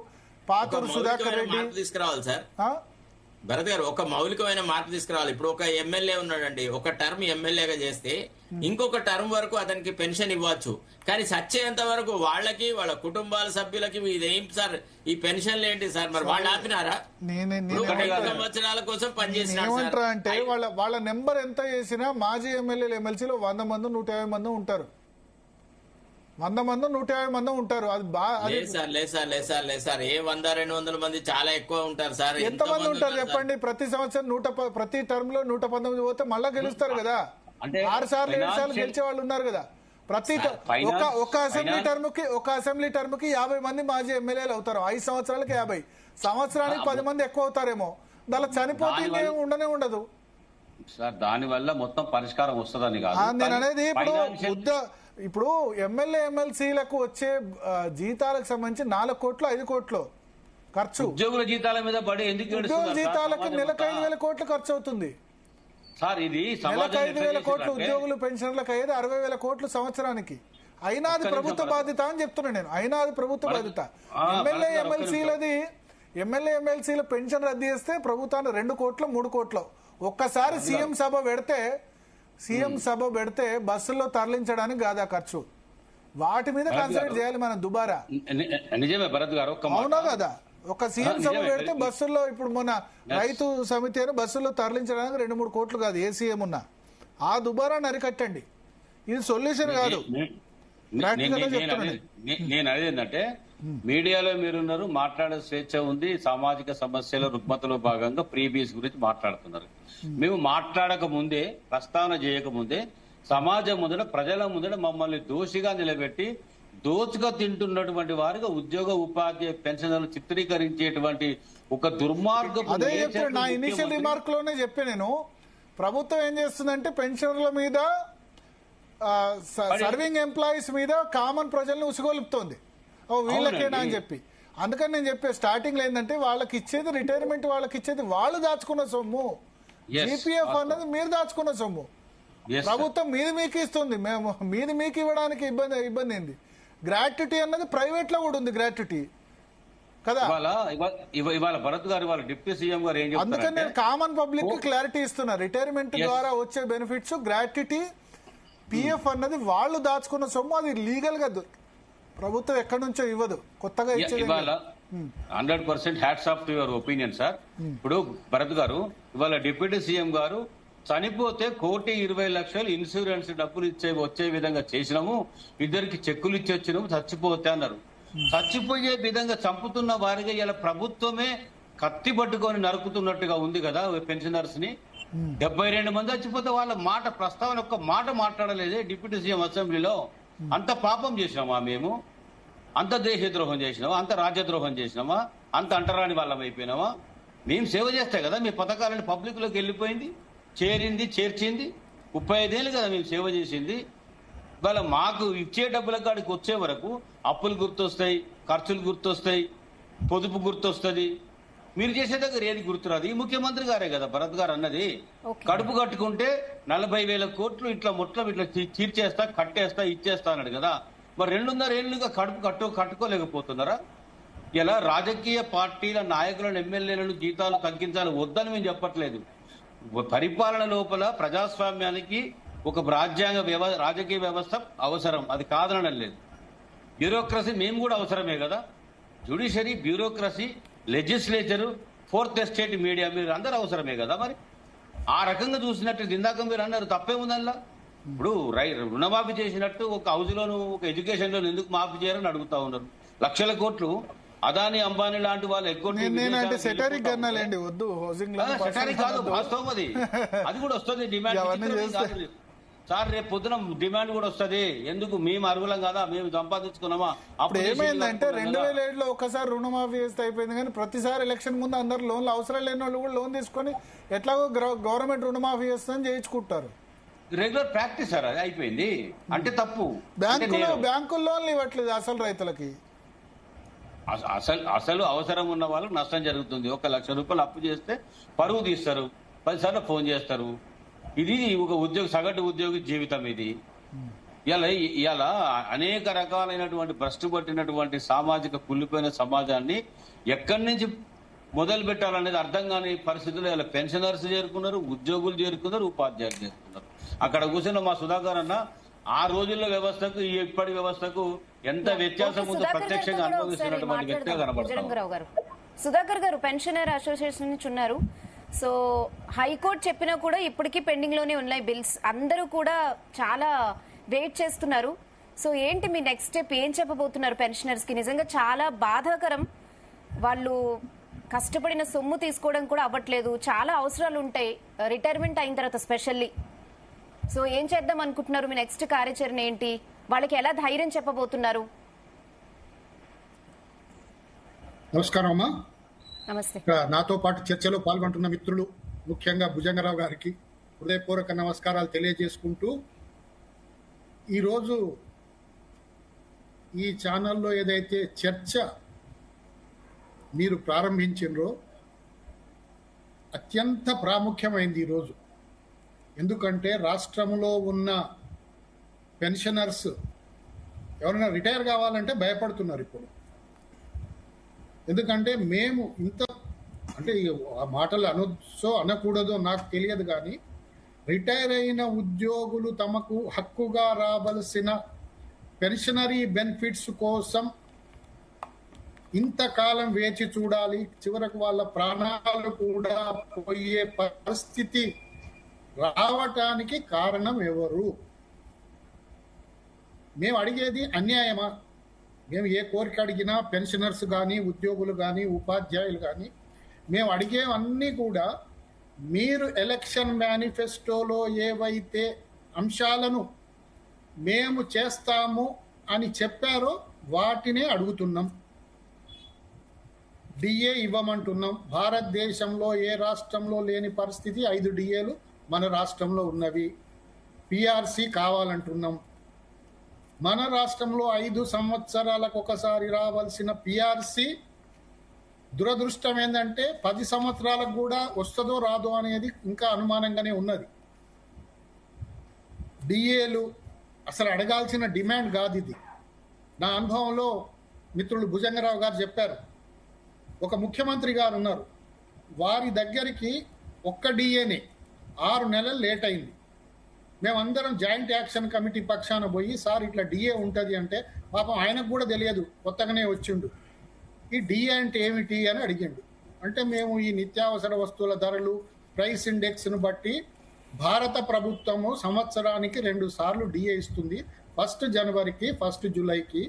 పాతూరు సుధాకర్ రెడ్డి తీసుకురావాలి సార్. భరత్ గారు, ఒక మౌలికమైన మార్పు తీసుకురావాలి. ఇప్పుడు ఒక ఎమ్మెల్యే ఉన్నాడండి, ఒక టర్మ్ ఎమ్మెల్యేగా చేస్తే ఇంకొక టర్మ్ వరకు అతనికి పెన్షన్ ఇవ్వచ్చు. కానీ సచ్చేంత వరకు వాళ్ళకి, వాళ్ళ కుటుంబాల సభ్యులకి ఇదేం సార్ ఈ పెన్షన్లు ఏంటి సార్? మరి వాళ్ళు ఆపినారా? 5 సంవత్సరాల కోసం పనిచేసిన ఏమంటారా అంటే వాళ్ళ నెంబర్ ఎంత చేసినా మాజీ ఎమ్మెల్యేలు ఎమ్మెల్సీలు 100 మంది 150 మంది ఉంటారు. 100 మంది 150 మంది ఉంటారు. అది లేదు సార్, ఏ 100-200 మంది చాలా ఎక్కువ ఉంటారు సార్. ఎంత మంది ఉంటారు చెప్పండి? ప్రతి సంవత్సరం ప్రతి టర్మ్ లో 119 పోతే మళ్ళా గెలుస్తారు కదా. 6 సార్లు 7 సార్లు గెలిచే వాళ్ళు ఉన్నారు కదా. ప్రతి ఒక అసెంబ్లీ టర్మ్ కి 50 మంది మాజీ ఎమ్మెల్యేలు అవుతారు. 5 సంవత్సరాలకి 50, సంవత్సరానికి 10 మంది ఎక్కువ అవుతారేమో. దాని చనిపోతే ఉండనే ఉండదు సార్. దాని వల్ల మొత్తం పరిష్కారం వస్తుందని కాదు నేను అనేది. ఇప్పుడు ఎమ్మెల్యే ఎమ్మెల్సీలకు వచ్చే జీతాలకు సంబంధించి 4 కోట్లు 5 కోట్లు ఖర్చు. ఉద్యోగుల జీతాల మీద పడి ఎందుకు ఉద్యోగుల జీతాలకి నెలకు 5,000 కోట్లు ఖర్చు అవుతుంది సార్. ఇది నెలకు 5,000 కోట్లు ఉద్యోగులు పెన్షన్లకు అయ్యేది 60,000 కోట్లు సంవత్సరానికి. అయినా అది ప్రభుత్వ బాధ్యత అని చెప్తున్నా నేను. అయినా అది ప్రభుత్వ బాధ్యత. ఎమ్మెల్యే ఎమ్మెల్సీల పెన్షన్ రద్దు చేస్తే ప్రభుత్వాన్ని 2 కోట్లు 3 కోట్లు. ఒక్కసారి సీఎం సభ పెడితే బస్సుల్లో తరలించడానికి కాదా ఖర్చు? వాటి మీద కన్సిడర్ చేయాలి మనం దుబారా. నిజమే భరత్ గారు, అవునా కదా? ఒక సీఎం సభ పెడితే బస్సుల్లో ఇప్పుడు మొన్న రైతు సమితి అని బస్సుల్లో తరలించడానికి 2-3 కోట్లు కాదు ఏ సీఎం ఉన్నా. ఆ దుబారాన్ని అరికట్టండి. ఇది సొల్యూషన్ కాదు. నేను అనేది ఏంటంటే మీడియాలో మీరున్నారు, మాట్లాడే స్వేచ్ఛ ఉంది, సామాజిక సమస్యల రుగ్మతలో భాగంగా ప్రీబీస్ గురించి మాట్లాడుతున్నారు. మేము మాట్లాడక ముందే, ప్రస్తావన చేయక ముందే సమాజం ముందర, ప్రజల ముందర మమ్మల్ని దోషిగా నిలబెట్టి దోచుగా తింటున్నటువంటి వారిగా ఉద్యోగ ఉపాధ్యాయ పెన్షన్లు చిత్రీకరించేటువంటి ఒక దుర్మార్గం. అదే చెప్పాను నా ఇనిషియల్ రిమార్క్ లోనే చెప్పాను నేను. ప్రభుత్వం ఏం చేస్తుందంటే పెన్షనర్ల మీద, సర్వింగ్ ఎంప్లాయీస్ మీద కామన్ ప్రజల్ని ఉసుగొలుపుతోంది. వీళ్ళకేనా అని చెప్పి. అందుకని నేను చెప్పే స్టార్టింగ్ లో ఏంటంటే వాళ్ళకి ఇచ్చేది రిటైర్మెంట్, వాళ్ళకి ఇచ్చేది వాళ్ళు దాచుకున్న సొమ్ము. జీపీఎఫ్ అన్నది మీరు దాచుకున్న సొమ్ము. ప్రభుత్వం మీది మీకు ఇస్తుంది. మేము మీది మీకు ఇవ్వడానికి ఇబ్బంది ఏంది? గ్రాట్యుటీ అన్నది ప్రైవేట్ లో కూడా ఉంది గ్రాట్యుటీ కదా. ఇవాళ భరత్ గారు, వాళ్ళ డిప్యూటీ సీఎం గారు ఏం చెప్తారు? అందుకని నేను కామన్ పబ్లిక్ కి క్లారిటీ ఇస్తున్నా. రిటైర్మెంట్ ద్వారా వచ్చే బెనిఫిట్స్, గ్రాట్యుటీ, పిఎఫ్ అన్నది వాళ్ళు దాచుకున్న సొమ్ము. అది లీగల్ గా ప్రభుత్వం ఎక్కడి నుంచో ఇవ్వదు, కొత్తగా ఇచ్చేది ఇవాళ 100% hats off to your opinion sir. ఇప్పుడు భరత్ గారు, ఇవాళ డిప్యూటీ సీఎం గారు చనిపోతే 1,20,00,000 ఇన్సూరెన్స్ డబ్బులు వచ్చే విధంగా చేసినాము, ఇద్దరికి చెక్కులు ఇచ్చి వచ్చినాము, చచ్చిపోతే అన్నారు. చచ్చిపోయే విధంగా చంపుతున్న వారిగా ఇలా ప్రభుత్వమే కత్తి పట్టుకొని నరుకుతున్నట్టుగా ఉంది కదా పెన్షనర్స్ ని. 72 మంది చచ్చిపోతే వాళ్ళ మాట ప్రస్తావన ఒక్క మాట మాట్లాడలేదే డిప్యూటీ సీఎం అసెంబ్లీలో. అంత పాపం చేసినామా మేము? అంత దేశద్రోహం చేసినామా? అంత రాజ్యద్రోహం చేసినామా? అంత అంటరాని వాళ్ళం అయిపోయినామా? మేము సేవ చేస్తే కదా మీ పథకాలను పబ్లిక్ లోకి వెళ్ళిపోయింది, చేర్చింది. 35 ఏళ్ళు కదా మేము సేవ చేసింది. ఇవాళ మాకు ఇచ్చే డబ్బుల కాడికి వచ్చే వరకు అప్పులు గుర్తొస్తాయి, ఖర్చులు గుర్తొస్తాయి, పొదుపు గుర్తొస్తుంది. మీరు చేసే దగ్గర ఏది గుర్తురాదు. ఈ ముఖ్యమంత్రి గారే కదా భరత్ గారు అన్నది, కడుపు కట్టుకుంటే 40,000 కోట్లు ఇట్లా తీర్చేస్తా, కట్టేస్తా, ఇచ్చేస్తా అన్నాడు కదా. మరి 2.5 ఏళ్లుగా కడుపు కట్టుకోలేకపోతున్నారా? ఇలా రాజకీయ పార్టీల నాయకులను, ఎమ్మెల్యేలను జీతాలు తగ్గించాలి వద్దని మేము చెప్పట్లేదు. పరిపాలన లోపల ప్రజాస్వామ్యానికి ఒక రాజకీయ వ్యవస్థ అవసరం, అది కాదనడం లేదు. బ్యూరోక్రసీ మేము కూడా అవసరమే కదా. Judiciary, bureaucracy, legislature, fourth estate, media, మీరు అందరూ అవసరమే కదా. మరి ఆ రకంగా చూసినట్టు ఇందాక మీరు అన్నారు, తప్పేముందల్లా. ఇప్పుడు రుణమాఫీ చేసినట్టు ఒక హౌస్ లోను, ఒక ఎడ్యుకేషన్ లోను ఎందుకు మాఫీ చేయరని అడుగుతా ఉన్నారు. లక్షల కోట్లు అదాని, అంబానీ లాంటి వాళ్ళు ఎక్కువ సెటారిక్ అన్నాలేండి, వద్దు. సెటారిక్ కాదు, వాస్తవం అది. అది కూడా వస్తుంది డిమాండ్. సార్ రేపు పొద్దున డిమాండ్ కూడా వస్తుంది. ఎందుకు మేము అర్హులం కదా, మేము సంపాదించుకున్నామా? అప్పుడు ఏమైందంటే 2007లో ఒకసారి రుణమాఫీ చేస్తే అయిపోయింది, కానీ ప్రతిసారి ఎలక్షన్ ముందు అందరు లోన్లు అవసరం లేని వాళ్ళు కూడా లోన్ తీసుకొని ఎట్లాగో గవర్నమెంట్ రుణమాఫీ చేస్తుందని చేయించుకుంటారు. రెగ్యులర్ ప్రాక్టీస్ సార్, అది అయిపోయింది. అంటే తప్పు. బ్యాంకుల్లో లోన్లు ఇవ్వట్లేదు అసలు రైతులకి. అసలు అవసరం ఉన్న వాళ్ళకి నష్టం జరుగుతుంది. 1,00,000 రూపాయలు అప్పు చేస్తే పరువు తీస్తారు, 10 సార్లు ఫోన్ చేస్తారు. ఇది ఒక సగటు ఉద్యోగి జీవితం. ఇది ఇలా అనేక రకాలైనటువంటి భ్రష్టు పట్టినటువంటి సామాజిక కుళ్ళిపోయిన సమాజాన్ని ఎక్కడి నుంచి మొదలు పెట్టాలనేది అర్థం కాని పరిస్థితుల్లో ఇలా పెన్షనర్స్ చేరుకున్నారు, ఉద్యోగులు చేరుకున్నారు, ఉపాధ్యాయులు చేరుకున్నారు. అక్కడ కూర్చున్న మా సుధాకర్ అన్న ఆ రోజుల్లో వ్యవస్థకు ఇప్పటి వ్యవస్థకు ఎంత వ్యత్యాసం ఉందో ప్రత్యక్షంగా అనుభవిస్తున్నటువంటి వ్యక్తిగా కనబడుతున్నారు. సుధాకర్ గారు పెన్షనర్ అసోసియేషన్ నుంచి ఉన్నారు. సో హైకోర్టు చెప్పినా కూడా ఇప్పటికీ పెండింగ్ లోనే ఉన్నాయి బిల్స్. అందరూ కూడా చాలా వెయిట్ చేస్తున్నారు. సో ఏంటి మీ నెక్స్ట్ స్టెప్? ఏం చెప్పబోతున్నారు పెన్షనర్స్ కి? నిజంగా చాలా బాధాకరం. వాళ్ళు కష్టపడిన సొమ్ము తీసుకోవడం కూడా అవ్వట్లేదు, చాలా అవసరాలు ఉంటాయి రిటైర్మెంట్ అయిన తర్వాత స్పెషల్లీ. సో ఏం చేద్దాం అనుకుంటున్నారు? మీ నెక్స్ట్ కార్యాచరణ ఏంటి? వాళ్ళకి ఎలా ధైర్యం చెప్పబోతున్నారు? నమస్కారం అమ్మా. నమస్తే. నాతో పాటు చర్చలో పాల్గొంటున్న మిత్రులు, ముఖ్యంగా భుజంగరావు గారికి హృదయపూర్వక నమస్కారాలు తెలియజేసుకుంటూ, ఈరోజు ఈ ఛానల్లో ఏదైతే చర్చ మీరు ప్రారంభించినరో అత్యంత ప్రాముఖ్యమైంది ఈరోజు. ఎందుకంటే రాష్ట్రంలో ఉన్న పెన్షనర్స్ ఎవరైనా రిటైర్ కావాలంటే భయపడుతున్నారు ఇప్పుడు. ఎందుకంటే మేము అంటే ఆ మాటలు అనొచ్చో అనకూడదో నాకు తెలియదు, కానీ రిటైర్ అయిన ఉద్యోగులు తమకు హక్కుగా రావలసిన పెన్షనరీ బెనిఫిట్స్ కోసం ఇంతకాలం వేచి చూడాలి, చివరకు వాళ్ళ ప్రాణాలు కూడా పోయే పరిస్థితి రావటానికి కారణం ఎవరు? మేము అడిగేది అన్యాయమా? మేము ఏ కోరిక అడిగినా పెన్షనర్స్ కానీ, ఉద్యోగులు కానీ, ఉపాధ్యాయులు కానీ, మేము అడిగేవన్నీ కూడా మీరు ఎలక్షన్ మేనిఫెస్టోలో ఏవైతే అంశాలను మేము చేస్తాము అని చెప్పారో వాటినే అడుగుతున్నాం. డిఏ ఇవ్వమంటున్నాం. భారతదేశంలో ఏ రాష్ట్రంలో లేని పరిస్థితి 5 డిఏలు మన రాష్ట్రంలో ఉన్నవి. పిఆర్సి కావాలంటున్నాం. మన రాష్ట్రంలో 5 సంవత్సరాలకు ఒకసారి రావాల్సిన పిఆర్సి దురదృష్టం ఏంటంటే 10 సంవత్సరాలకు కూడా వస్తుందో రాదో అనేది ఇంకా అనుమానంగానే ఉన్నది. డిఏలు అసలు అడగాల్సిన డిమాండ్ కాదు ఇది. నా అనుభవంలో మిత్రులు భుజంగరావు గారు చెప్పారు, ఒక ముఖ్యమంత్రి గారు ఉన్నారు, వారి దగ్గరికి ఒక్క డిఏనే 6 నెలలు లేట్ అయింది. మేమందరం జాయింట్ యాక్షన్ కమిటీ పక్షాన పోయి సార్ ఇట్లా డిఏ ఉంటుంది అంటే పాపం ఆయనకు కూడా తెలియదు, కొత్తగానే వచ్చిండు. ఈ డిఏ అంటే ఏమిటి అని అడిగిండు. అంటే మేము ఈ నిత్యావసర వస్తువుల ధరలు ప్రైస్ ఇండెక్స్ను బట్టి భారత ప్రభుత్వము సంవత్సరానికి 2 సార్లు డిఏ ఇస్తుంది, 1 జనవరికి 1 జూలైకి.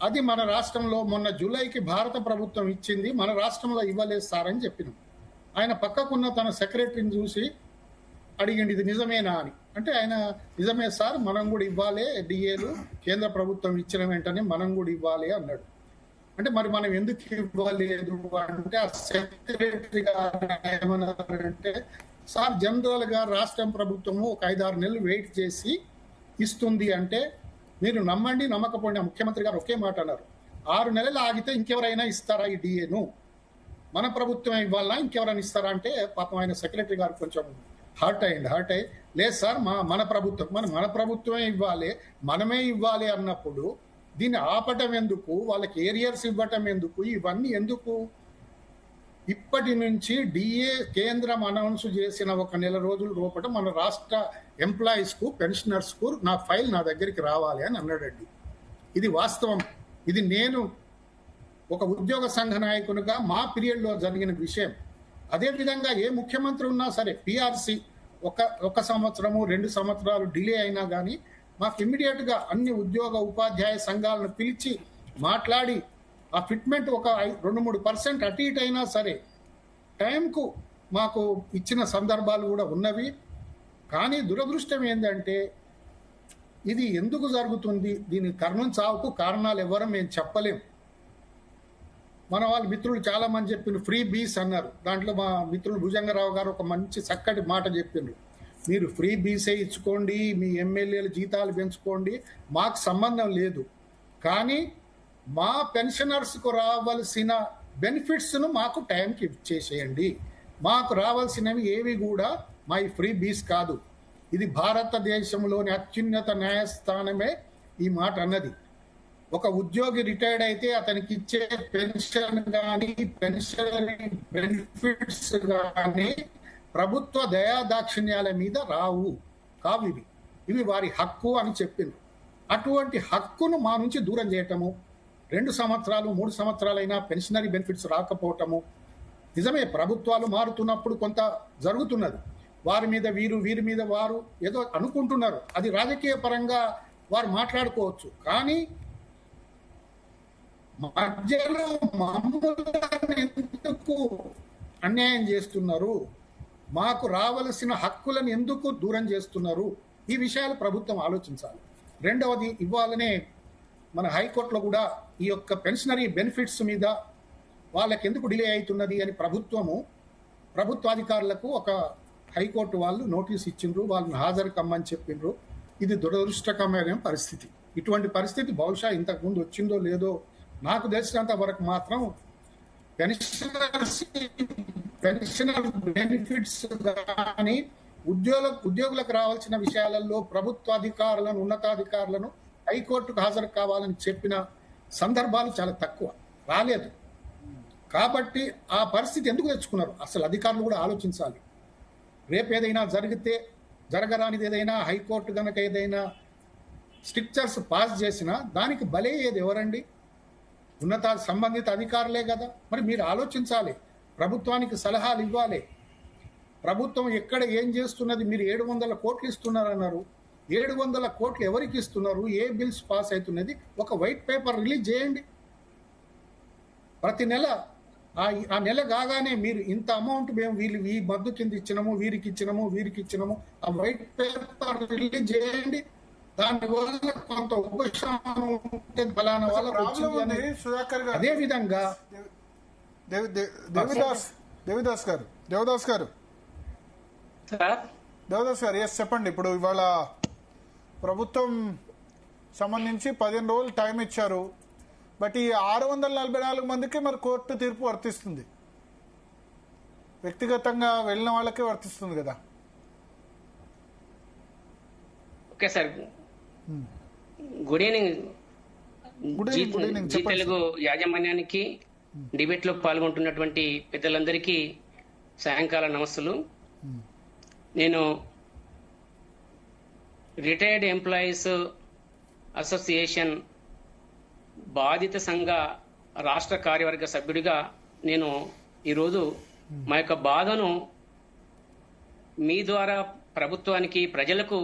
అది మన రాష్ట్రంలో మొన్న జూలైకి భారత ప్రభుత్వం ఇచ్చింది, మన రాష్ట్రంలో ఇవ్వలేదు సార్ అని చెప్పినాం. ఆయన పక్కకున్న తన సెక్రటరీని చూసి అడిగింది ఇది నిజమేనా అని. అంటే ఆయన నిజమే సార్, మనం కూడా ఇవ్వాలి డిఏలు, కేంద్ర ప్రభుత్వం ఇచ్చిన వెంటనే మనం కూడా ఇవ్వాలి అన్నాడు. అంటే మరి మనం ఎందుకు ఇవ్వలేదు అంటే ఆ సెక్రటరీ గారు ఏమన్నారంటే సార్ జనరల్ గా రాష్ట్ర ప్రభుత్వము ఒక 5-6 నెలలు వెయిట్ చేసి ఇస్తుంది అంటే మీరు నమ్మండి నమ్మకపోండి, ముఖ్యమంత్రి గారు ఒకే మాట అన్నారు, 6 నెలలు ఆగితే ఇంకెవరైనా ఇస్తారా ఈ డిఏను, మన ప్రభుత్వమే ఇవ్వాలా ఇంకెవరైనా ఇస్తారా అంటే పాపం ఆయన సెక్రటరీ గారు కొంచెం హర్ట్ అయ్యి లేదు సార్ మన ప్రభుత్వం మన ప్రభుత్వమే ఇవ్వాలి, మనమే ఇవ్వాలి అన్నప్పుడు దీన్ని ఆపటం ఎందుకు, వాళ్ళకి ఏరియర్స్ ఇవ్వటం ఎందుకు, ఇవన్నీ ఎందుకు? ఇప్పటి నుంచి డిఏ కేంద్రం అనౌన్స్ చేసిన 1 నెల రోజుల లోపల మన రాష్ట్ర ఎంప్లాయీస్ కు పెన్షనర్స్ కు నా ఫైల్ నా దగ్గరికి రావాలి అని అన్నాడండి. ఇది వాస్తవం. ఇది నేను ఒక ఉద్యోగ సంఘ నాయకునిగా మా పీరియడ్ లో జరిగిన విషయం. అదే విధంగా ఏ ముఖ్యమంత్రి ఉన్నా సరే పిఆర్సి ఒక సంవత్సరము 2 సంవత్సరాలు డిలే అయినా కానీ మాకు ఇమ్మీడియట్ గా అన్ని ఉద్యోగ ఉపాధ్యాయ సంఘాలను పిలిచి మాట్లాడి ఆ ఫిట్మెంట్ ఒక 2-3% అటు ఇటు అయినా సరే టైంకు మాకు ఇచ్చిన సందర్భాలు కూడా ఉన్నవి. కానీ దురదృష్టం ఏంటంటే ఇది ఎందుకు జరుగుతుంది, దీని కర్ణం చావుకు కారణాలు ఎవరో మేము చెప్పలేం. మన వాళ్ళ మిత్రులు చాలా మంది చెప్పిండ్రు ఫ్రీ బీస్ అన్నారు. దాంట్లో మా మిత్రులు భుజంగరావు గారు ఒక మంచి చక్కటి మాట చెప్పిండ్రు, మీరు ఫ్రీ బీసే ఇచ్చుకోండి, మీ ఎమ్మెల్యేల జీతాలు పెంచుకోండి, మాకు సంబంధం లేదు, కానీ మా పెన్షనర్స్కు రావాల్సిన బెనిఫిట్స్ను మాకు టైంకి ఇచ్చేసేయండి. మాకు రావాల్సినవి ఏవి కూడా మా ఫ్రీ బీస్ కాదు. ఇది భారతదేశంలోని అత్యున్నత న్యాయస్థానమే ఈ మాట అన్నది. ఒక ఉద్యోగి రిటైర్డ్ అయితే అతనికి ఇచ్చే పెన్షన్ కానీ పెన్షనరీ బెనిఫిట్స్ కానీ ప్రభుత్వ దయాదాక్షిణ్యాల మీద కావు. ఇవి వారి హక్కు అని చెప్పింది. అటువంటి హక్కును మా నుంచి దూరం చేయటము, 2 సంవత్సరాలు 3 సంవత్సరాలైనా పెన్షనరీ బెనిఫిట్స్ రాకపోవటము. నిజమే, ప్రభుత్వాలు మారుతున్నప్పుడు కొంత జరుగుతున్నది, వారి మీద వీరి మీద వారు ఏదో అనుకుంటున్నారు, అది రాజకీయ పరంగా వారు మాట్లాడుకోవచ్చు. కానీ మధ్యలో మామూలుగా ఎందుకు అన్యాయం చేస్తున్నారు, మాకు రావలసిన హక్కులను ఎందుకు దూరం చేస్తున్నారు, ఈ విషయాలు ప్రభుత్వం ఆలోచించాలి. రెండవది, ఇవ్వాలనే మన హైకోర్టులో కూడా ఈ యొక్క పెన్షనరీ బెనిఫిట్స్ మీద వాళ్ళకి ఎందుకు డిలే అవుతున్నది అని ప్రభుత్వాధికారులకు ఒక హైకోర్టు వాళ్ళు నోటీస్ ఇచ్చిండ్రు, వాళ్ళని హాజరు కమ్మని చెప్పిండ్రు. ఇది దురదృష్టకరమైన పరిస్థితి. ఇటువంటి పరిస్థితి బహుశా ఇంతకుముందు వచ్చిందో లేదో నాకు తెలిసినంత వరకు మాత్రం పెన్షనర్ బెనిఫిట్స్ కానీ ఉద్యోగులకు రావాల్సిన విషయాలలో ప్రభుత్వాధికారులను ఉన్నతాధికారులను హైకోర్టుకు హాజరు కావాలని చెప్పిన సందర్భాలు చాలా తక్కువ, రాలేదు. కాబట్టి ఆ పరిస్థితి ఎందుకు తెచ్చుకున్నారు అసలు అధికారులు కూడా ఆలోచించాలి. రేపు ఏదైనా జరగరానిది ఏదైనా హైకోర్టు కనుక ఏదైనా స్ట్రిక్చర్స్ పాస్ చేసినా దానికి బలయ్యేది ఎవరండి? సంబంధిత అధికారులే కదా. మరి మీరు ఆలోచించాలి, ప్రభుత్వానికి సలహాలు ఇవ్వాలి. ప్రభుత్వం ఎక్కడ ఏం చేస్తున్నది? మీరు 700 కోట్లు ఇస్తున్నారు అన్నారు, 700 కోట్లు ఎవరికి ఇస్తున్నారు, ఏ బిల్స్ పాస్ అవుతున్నది, ఒక వైట్ పేపర్ రిలీజ్ చేయండి. ప్రతి నెల ఆ నెల కాగానే మీరు ఇంత అమౌంట్ మేము వీళ్ళు ఈ మద్దు కింద ఇచ్చినాము, వీరికి ఇచ్చినాము, ఆ వైట్ పేపర్ రిలీజ్ చేయండి. దానివల్ల కొంత ఉపశమనం ఉంటే బలాన వల్ల సుధాకర్ గారు, అదే విధంగా దేవిదాస్ గారు ఎస్ చెప్పండి. ఇప్పుడు ఇవాళ ప్రభుత్వం సంబంధించి 15 రోజులు టైం ఇచ్చారు, బట్ ఈ 644 మందికి మరి కోర్టు తీర్పు వర్తిస్తుంది, వ్యక్తిగతంగా వెళ్ళిన వాళ్ళకే వర్తిస్తుంది కదా. Okay sir, good evening. Zee Telugu యాజమాన్యానికి, డిబేట్ లో పాల్గొంటున్నటువంటి పెద్దలందరికీ సాయంకాల నమస్సులు. నేను రిటైర్డ్ ఎంప్లాయీస్ అసోసియేషన్ బాధిత సంఘ రాష్ట్ర కార్యవర్గ సభ్యుడిగా నేను ఈరోజు మా యొక్క బాధను మీ ద్వారా ప్రభుత్వానికి ప్రజలకు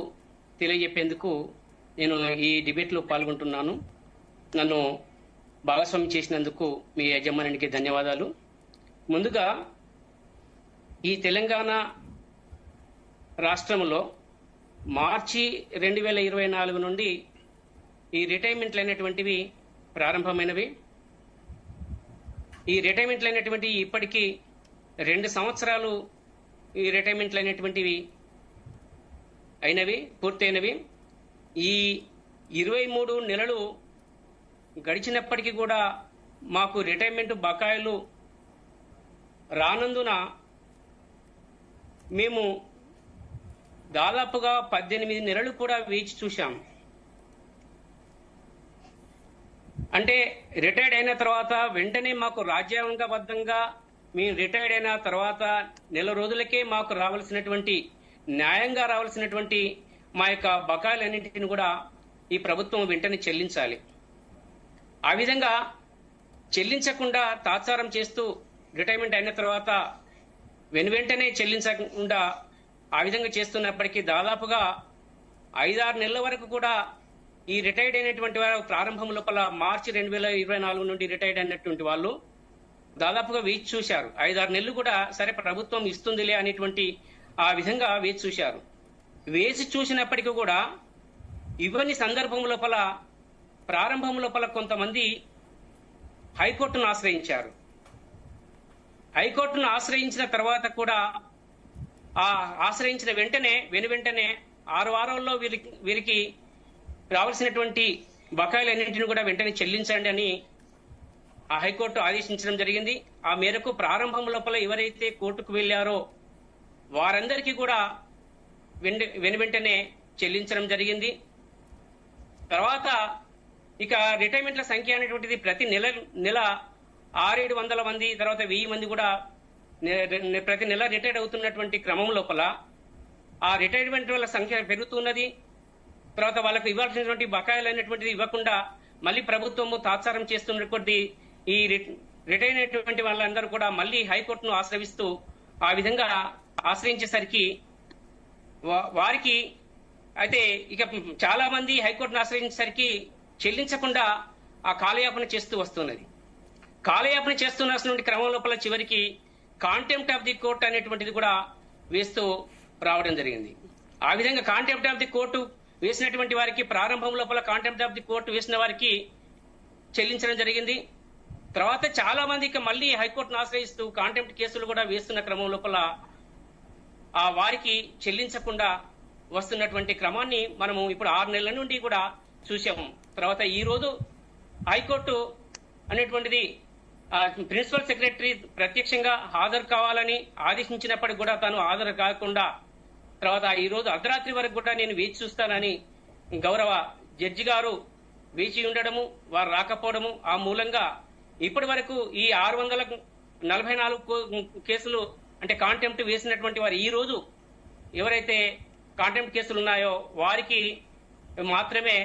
తెలియజెప్పేందుకు నేను ఈ డిబేట్లో పాల్గొంటున్నాను. నన్ను భాగస్వామ్యం చేసినందుకు మీ యజమానికి ధన్యవాదాలు. ముందుగా ఈ తెలంగాణ రాష్ట్రంలో మార్చి 2024 నుండి ఈ రిటైర్మెంట్లు అయినటువంటివి ప్రారంభమైనవి. ఈ రిటైర్మెంట్లు అయినటువంటి ఇప్పటికీ 2 సంవత్సరాలు ఈ రిటైర్మెంట్లు అయినటువంటివి అయినవి, పూర్తయినవి. ఈ 23 నెలలు గడిచినప్పటికీ కూడా మాకు రిటైర్మెంట్ బకాయిలు రానందున మేము దాదాపుగా 18 నెలలు కూడా వేచి చూశాం. అంటే రిటైర్డ్ అయిన తర్వాత వెంటనే మాకు రాజ్యాంగబద్ధంగా మేము రిటైర్డ్ అయిన తర్వాత నెల రోజులకే మాకు రావాల్సినటువంటి న్యాయంగా రావాల్సినటువంటి మా యొక్క బకాయిలన్నింటిని కూడా ఈ ప్రభుత్వం వెంటనే చెల్లించాలి. ఆ విధంగా చెల్లించకుండా తాత్సారం చేస్తూ రిటైర్మెంట్ అయిన తర్వాత వెంటనే చెల్లించకుండా ఆ విధంగా చేస్తున్నప్పటికీ దాదాపుగా 5-6 నెలల వరకు కూడా ఈ రిటైర్డ్ అయినటువంటి వారు ప్రారంభం లోపల మార్చి 2024 నుండి రిటైర్డ్ అయినటువంటి వాళ్ళు దాదాపుగా వేచి చూశారు. 5-6 నెలలు కూడా సరే ప్రభుత్వం ఇస్తుందిలే అనేటువంటి ఆ విధంగా వేచి చూశారు. వేచి చూసినప్పటికీ కూడా ఇవన్నీ సందర్భం లోపల ప్రారంభం లోపల కొంతమంది హైకోర్టును ఆశ్రయించారు. హైకోర్టును ఆశ్రయించిన తర్వాత కూడా ఆ ఆశ్రయించిన వెంటనే 6 వారాల్లో వీరికి రావాల్సినటువంటి బకాయిలన్నింటినీ కూడా వెంటనే చెల్లించండి అని ఆ హైకోర్టు ఆదేశించడం జరిగింది. ఆ మేరకు ప్రారంభం లోపల ఎవరైతే కోర్టుకు వెళ్లారో వారందరికీ కూడా వెంటనే చెల్లించడం జరిగింది. తర్వాత ఇక రిటైర్మెంట్ల సంఖ్య అనేటువంటిది ప్రతి నెల 600-700 మంది, తర్వాత 1000 మంది కూడా ప్రతి నెల రిటైర్డ్ అవుతున్నటువంటి క్రమం లోపల ఆ రిటైర్మెంట్ వాళ్ళ సంఖ్య పెరుగుతున్నది. తర్వాత వాళ్ళకు ఇవ్వాల్సినటువంటి బకాయిలు అనేటువంటిది ఇవ్వకుండా మళ్ళీ ప్రభుత్వము తాత్సారం చేస్తున్న కొద్దీ ఈ రిటైర్ అయినటువంటి వాళ్ళందరూ కూడా మళ్ళీ హైకోర్టును ఆశ్రయిస్తూ ఆ విధంగా ఆశ్రయించేసరికి వారికి అయితే ఇక చాలా మంది హైకోర్టును ఆశ్రయించేసరికి చెల్లించకుండా ఆ కాలయాపన చేస్తూ వస్తున్నది. కాలయాపన చేస్తున్న క్రమం లోపల చివరికి కాంటెంప్ట్ ఆఫ్ ది కోర్ట్ అనేటువంటిది కూడా వేస్తూ రావడం జరిగింది. ఆ విధంగా కాంటెంప్ట్ ఆఫ్ ది కోర్టు వేసినటువంటి వారికి ప్రారంభం లోపల కాంటెంప్ట్ ఆఫ్ ది కోర్టు వేసిన వారికి చెల్లించడం జరిగింది. తర్వాత చాలా మంది ఇక మళ్ళీ హైకోర్టును ఆశ్రయిస్తూ కాంటెంప్ట్ కేసులు కూడా వేస్తున్న క్రమం లోపల ఆ వారికి చెల్లించకుండా వస్తున్నటువంటి క్రమాన్ని మనము ఇప్పుడు 6 నెలల నుండి కూడా చూసాము. తర్వాత ఈ రోజు హైకోర్టు అనేటువంటిది ప్రిన్సిపల్ సెక్రటరీ ప్రత్యక్షంగా హాజరు కావాలని ఆదేశించినప్పటికీ కూడా తాను హాజరు కాకుండా తర్వాత ఈ రోజు అర్ధరాత్రి వరకు కూడా నేను వేచి చూస్తానని గౌరవ జడ్జి గారు వేచి ఉండడము, వారు రాకపోవడము, ఆ మూలంగా ఇప్పటి వరకు ఈ 644 కేసులు అంటే కాంటెంప్ట్ వేసినటువంటి వారు ఈ రోజు ఎవరైతే కాంటెంప్ట్ కేసులు ఉన్నాయో వారికి మాత్రమే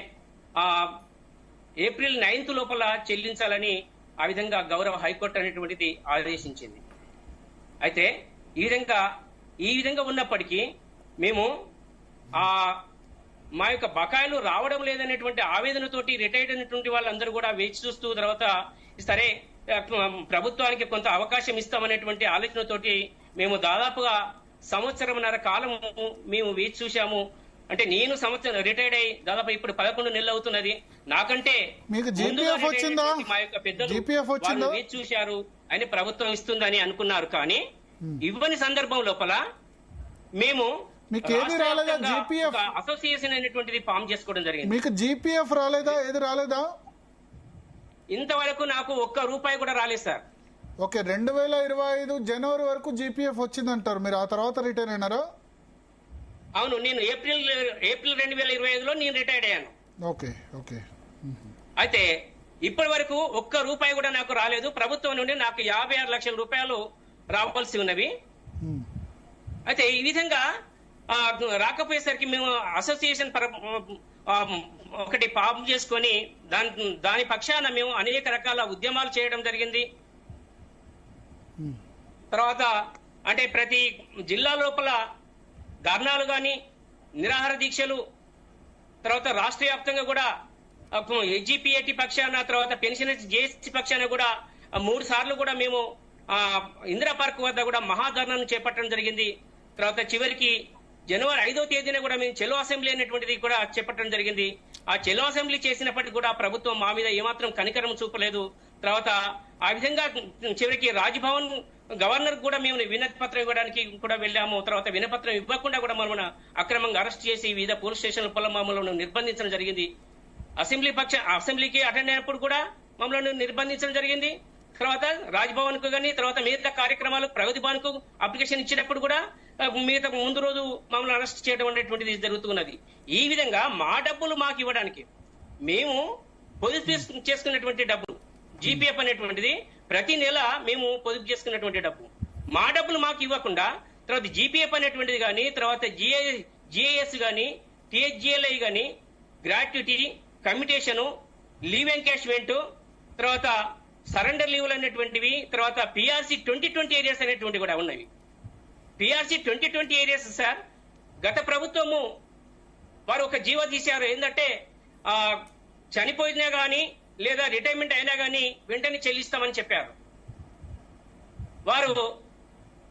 ఏప్రిల్ 9th లోపల చెల్లించాలని ఆ విధంగా గౌరవ హైకోర్టు అనేటువంటిది ఆదేశించింది. అయితే ఈ విధంగా ఉన్నప్పటికీ మేము మా యొక్క బకాయిలు రావడం లేదనేటువంటి ఆవేదనతోటి రిటైర్డ్ అయినటువంటి వాళ్ళందరూ కూడా వేచి చూస్తూ తర్వాత సరే ప్రభుత్వానికి కొంత అవకాశం ఇస్తామనేటువంటి ఆలోచనతోటి మేము దాదాపుగా 1.5 కాలం మేము వేచి చూశాము. అంటే నేను సంవత్సరం రిటైర్డ్ అయ్యి దాదాపు ఇప్పుడు 11 నెలలు అవుతున్నది. నాకంటే మీకు జీపీఎఫ్ వచ్చిందా? మా యొక్క పెద్దలు జీపీఎఫ్ వచ్చిందా? వాళ్ళు వేచి చూశారు అని ప్రభుత్వం ఇస్తుందని అనుకున్నారు. కానీ ఇవ్వని సందర్భం లోపల మేము అసోసియేషన్ అనేటువంటిది ఫామ్ చేసుకోవడం జరిగింది. మీకు జీపీఎఫ్ రాలేదా? ఏది రాలేదా? ఇంతవరకు నాకు ₹1 కూడా రాలేదు సార్. ఓకే, 2025 జనవరి వరకు జీపీఎఫ్ వచ్చిందంటారు. మీరు ఆ తర్వాత రిటైర్ అయినారా? అవును, నేను ఏప్రిల్ 2025లో నేను రిటైర్డ్ అయ్యాను. Okay okay. అయితే ఇప్పటి వరకు ₹1 కూడా నాకు రాలేదు. ప్రభుత్వం నుండి నాకు 56 లక్షల రూపాయలు రావాల్సి ఉన్నవి. అయితే ఈ విధంగా రాకపోయేసరికి మేము అసోసియేషన్ ఒకటి ఫామ్ చేసుకొని దాని పక్షాన మేము అనేక రకాల ఉద్యమాలు చేయడం జరిగింది. తర్వాత అంటే ప్రతి జిల్లా లోపల ధర్నాలు కానీ నిరాహార దీక్షలు, తర్వాత రాష్ట్ర వ్యాప్తంగా కూడా ఎస్జిపిఏటి పక్షాన, తర్వాత పెన్షనర్స్ జేఏసీ పక్షాన కూడా 3 సార్లు కూడా మేము ఇందిరా పార్క్ వద్ద కూడా మహాధర్నాను చేపట్టడం జరిగింది. తర్వాత చివరికి జనవరి 5వ తేదీన కూడా మేము చెలో అసెంబ్లీ అనేటువంటిది కూడా చేపట్టడం జరిగింది. ఆ చెలో అసెంబ్లీ చేసినప్పటికీ కూడా ప్రభుత్వం మా మీద ఏమాత్రం కనికరం చూపలేదు. తర్వాత ఆ విధంగా చివరికి రాజ్భవన్ గవర్నర్ కూడా మేము వినతి పత్రం ఇవ్వడానికి కూడా వెళ్ళాము. తర్వాత వినపత్రం ఇవ్వకుండా కూడా మమ్మల్ని అక్రమంగా అరెస్ట్ చేసి వివిధ పోలీస్ స్టేషన్ల పొలం మమ్మల్ని నిర్బంధించడం జరిగింది. అసెంబ్లీకి అటెండ్ అయినప్పుడు కూడా మమ్మల్ని నిర్బంధించడం జరిగింది. తర్వాత రాజ్భవన్ కు కానీ, తర్వాత మిగతా కార్యక్రమాలు ప్రగతి భవన్ కు అప్లికేషన్ ఇచ్చినప్పుడు కూడా మిగతా ముందు రోజు మమ్మల్ని అరెస్ట్ చేయడం అనేటువంటిది జరుగుతున్నది. ఈ విధంగా మా డబ్బులు మాకు ఇవ్వడానికి మేము పొదుపు చేసుకున్నటువంటి డబ్బులు జీపీఎఫ్ అనేటువంటిది ప్రతి నెల మేము పొదుపు చేసుకున్నటువంటి డబ్బు, మా డబ్బులు మాకు ఇవ్వకుండా తర్వాత జీపీఎఫ్ అనేటువంటిది కానీ, తర్వాత జిఐఎస్ కానీ, టిహెచ్జిఎల్ఐ కానీ, గ్రాట్యుటీ, కమ్యూటేషన్, లీవ్ ఎన్కాష్మెంట్, తర్వాత సరెండర్ లీవ్లు అనేటువంటివి, తర్వాత పిఆర్సి 2020 ఏరియాస్ అనేటువంటివి కూడా ఉన్నవి. పిఆర్సి 2020 ఏరియాస్ సార్ గత ప్రభుత్వము వారు ఒక జీవో తీశారు. ఏంటంటే చనిపోయినా కానీ లేదా రిటైర్మెంట్ అయినా కానీ వెంటనే చెల్లిస్తామని చెప్పారు. వారు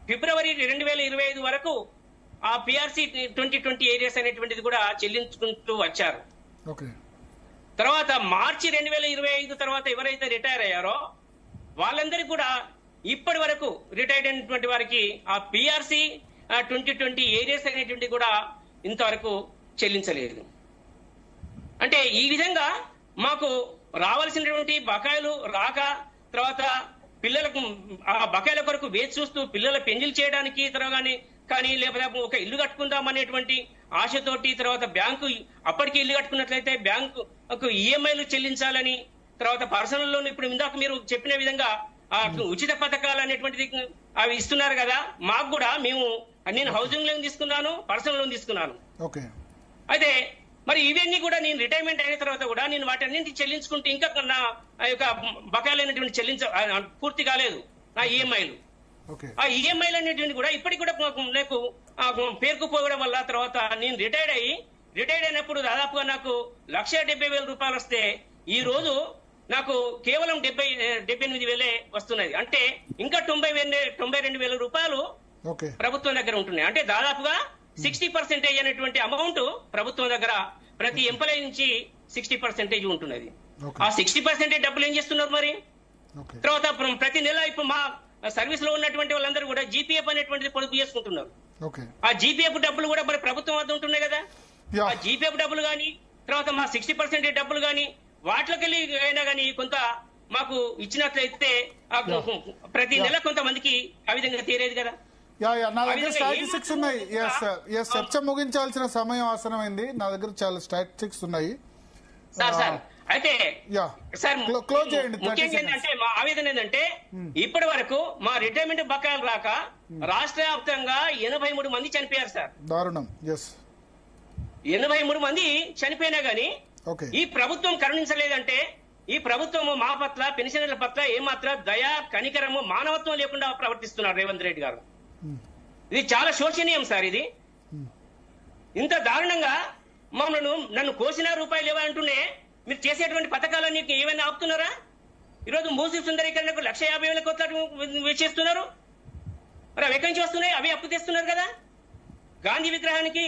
ఫిబ్రవరి 2025 వరకు ఆ పిఆర్సి 2020 ఏరియాస్ అనేటువంటిది కూడా చెల్లించుకుంటూ వచ్చారు. తర్వాత మార్చి 2025 తర్వాత ఎవరైతే రిటైర్ అయ్యారో వాళ్ళందరికీ కూడా ఇప్పటి వరకు రిటైర్డ్ అయినటువంటి వారికి ఆ పిఆర్సి 2020 ఏరియాస్ అనేటువంటి కూడా ఇంతవరకు చెల్లించలేదు. అంటే ఈ విధంగా మాకు రావాల్సినటువంటి బకాయిలు రాక, తర్వాత పిల్లలకు ఆ బకాయిల కొరకు వేచి చూస్తూ పిల్లల పెంజిల్ చేయడానికి కానీ లేకపోతే ఒక ఇల్లు కట్టుకుందాం అనేటువంటి ఆశతోటి, తర్వాత బ్యాంకు అప్పటికి ఇల్లు కట్టుకున్నట్లయితే బ్యాంకు ఈఎంఐలు చెల్లించాలని, తర్వాత పర్సనల్ లోన్ ఇప్పుడు ఇందాక మీరు చెప్పిన విధంగా ఉచిత పథకాలు అనేటువంటిది అవి ఇస్తున్నారు కదా, మాకు కూడా నేను హౌసింగ్ లోన్ తీసుకున్నాను, పర్సనల్ లోన్ తీసుకున్నాను. అయితే మరి ఇవన్నీ కూడా నేను రిటైర్మెంట్ అయిన తర్వాత కూడా నేను వాటన్నింటి చెల్లించుకుంటే ఇంకా నా యొక్క బకాయిలు అనేటువంటి పూర్తి కాలేదు నా ఈఎంఐలు. ఆ ఈఎంఐలు అనేటువంటి కూడా ఇప్పటికి కూడా నాకు పేరుకుపోవడం వల్ల, తర్వాత నేను రిటైర్డ్ అయినప్పుడు దాదాపుగా నాకు 1,70,000 రూపాయలు వస్తే ఈ రోజు నాకు కేవలం 78,000 వస్తున్నాయి. అంటే ఇంకా 92,000 రూపాయలు ప్రభుత్వం దగ్గర ఉంటున్నాయి. అంటే దాదాపుగా 60% అనేటువంటి అమౌంట్ ప్రభుత్వం దగ్గర ప్రతి ఎంప్లాయీ నుంచి 60% ఉంటున్నది. ఆ 60% డబ్బులు ఏం చేస్తున్నారు మరి? తర్వాత ప్రతి నెల ఇప్పుడు మా సర్వీస్ లో ఉన్నటువంటి వాళ్ళందరూ కూడా జీపీఎఫ్ అనేటువంటిది పొదుపు చేసుకుంటున్నారు. ఆ జీపీఎఫ్ డబ్బులు కూడా మరి ప్రభుత్వం వద్ద ఉంటున్నాయి కదా. ఆ జీపీఎఫ్ డబ్బులు కానీ, తర్వాత మా 60% డబ్బులు కానీ వాటిలోకి వెళ్ళి అయినా కానీ కొంత మాకు ఇచ్చినట్లయితే ప్రతి నెల కొంతమందికి ఆ విధంగా తీరేది కదా. నా దగ్గర స్టాటిస్టిక్స్ ఉన్నాయి. చర్చ ముగించాల్సిన సమయం ఆసనమైంది. నా దగ్గర చాలా స్టాటిస్టిక్స్ ఉన్నాయి. అయితే సార్ ముఖ్యంగా ఏంటంటే మా ఆవేదన ఏంటంటే ఇప్పటి వరకు మా రిటైర్మెంట్ బకాయిలు రాక రాష్ట్ర వ్యాప్తంగా 83 మంది చనిపోయారు సార్. దారుణం. 83 మంది చనిపోయినా గానీ ఈ ప్రభుత్వం కరుణించలేదంటే ఈ ప్రభుత్వం మా పట్ల, పెన్షనర్ల పట్ల ఏమాత్రం దయా, కనికరము, మానవత్వం లేకుండా ప్రవర్తిస్తున్నారు రేవంత్ రెడ్డి గారు. ఇది చాలా శోచనీయం సార్. ఇది ఇంత దారుణంగా నన్ను కోసిన రూపాయలు ఇవ్వాలంటూనే మీరు చేసేటువంటి పథకాలన్నీ ఏమైనా ఆపుతున్నారా? ఈరోజు మూసి సుందరీకరణకు 1,50,000 కోట్లు చేస్తున్నారు. మరి అవి ఎక్కడి నుంచి వస్తున్నాయి? అవి అప్పు తెస్తున్నారు కదా. గాంధీ విగ్రహానికి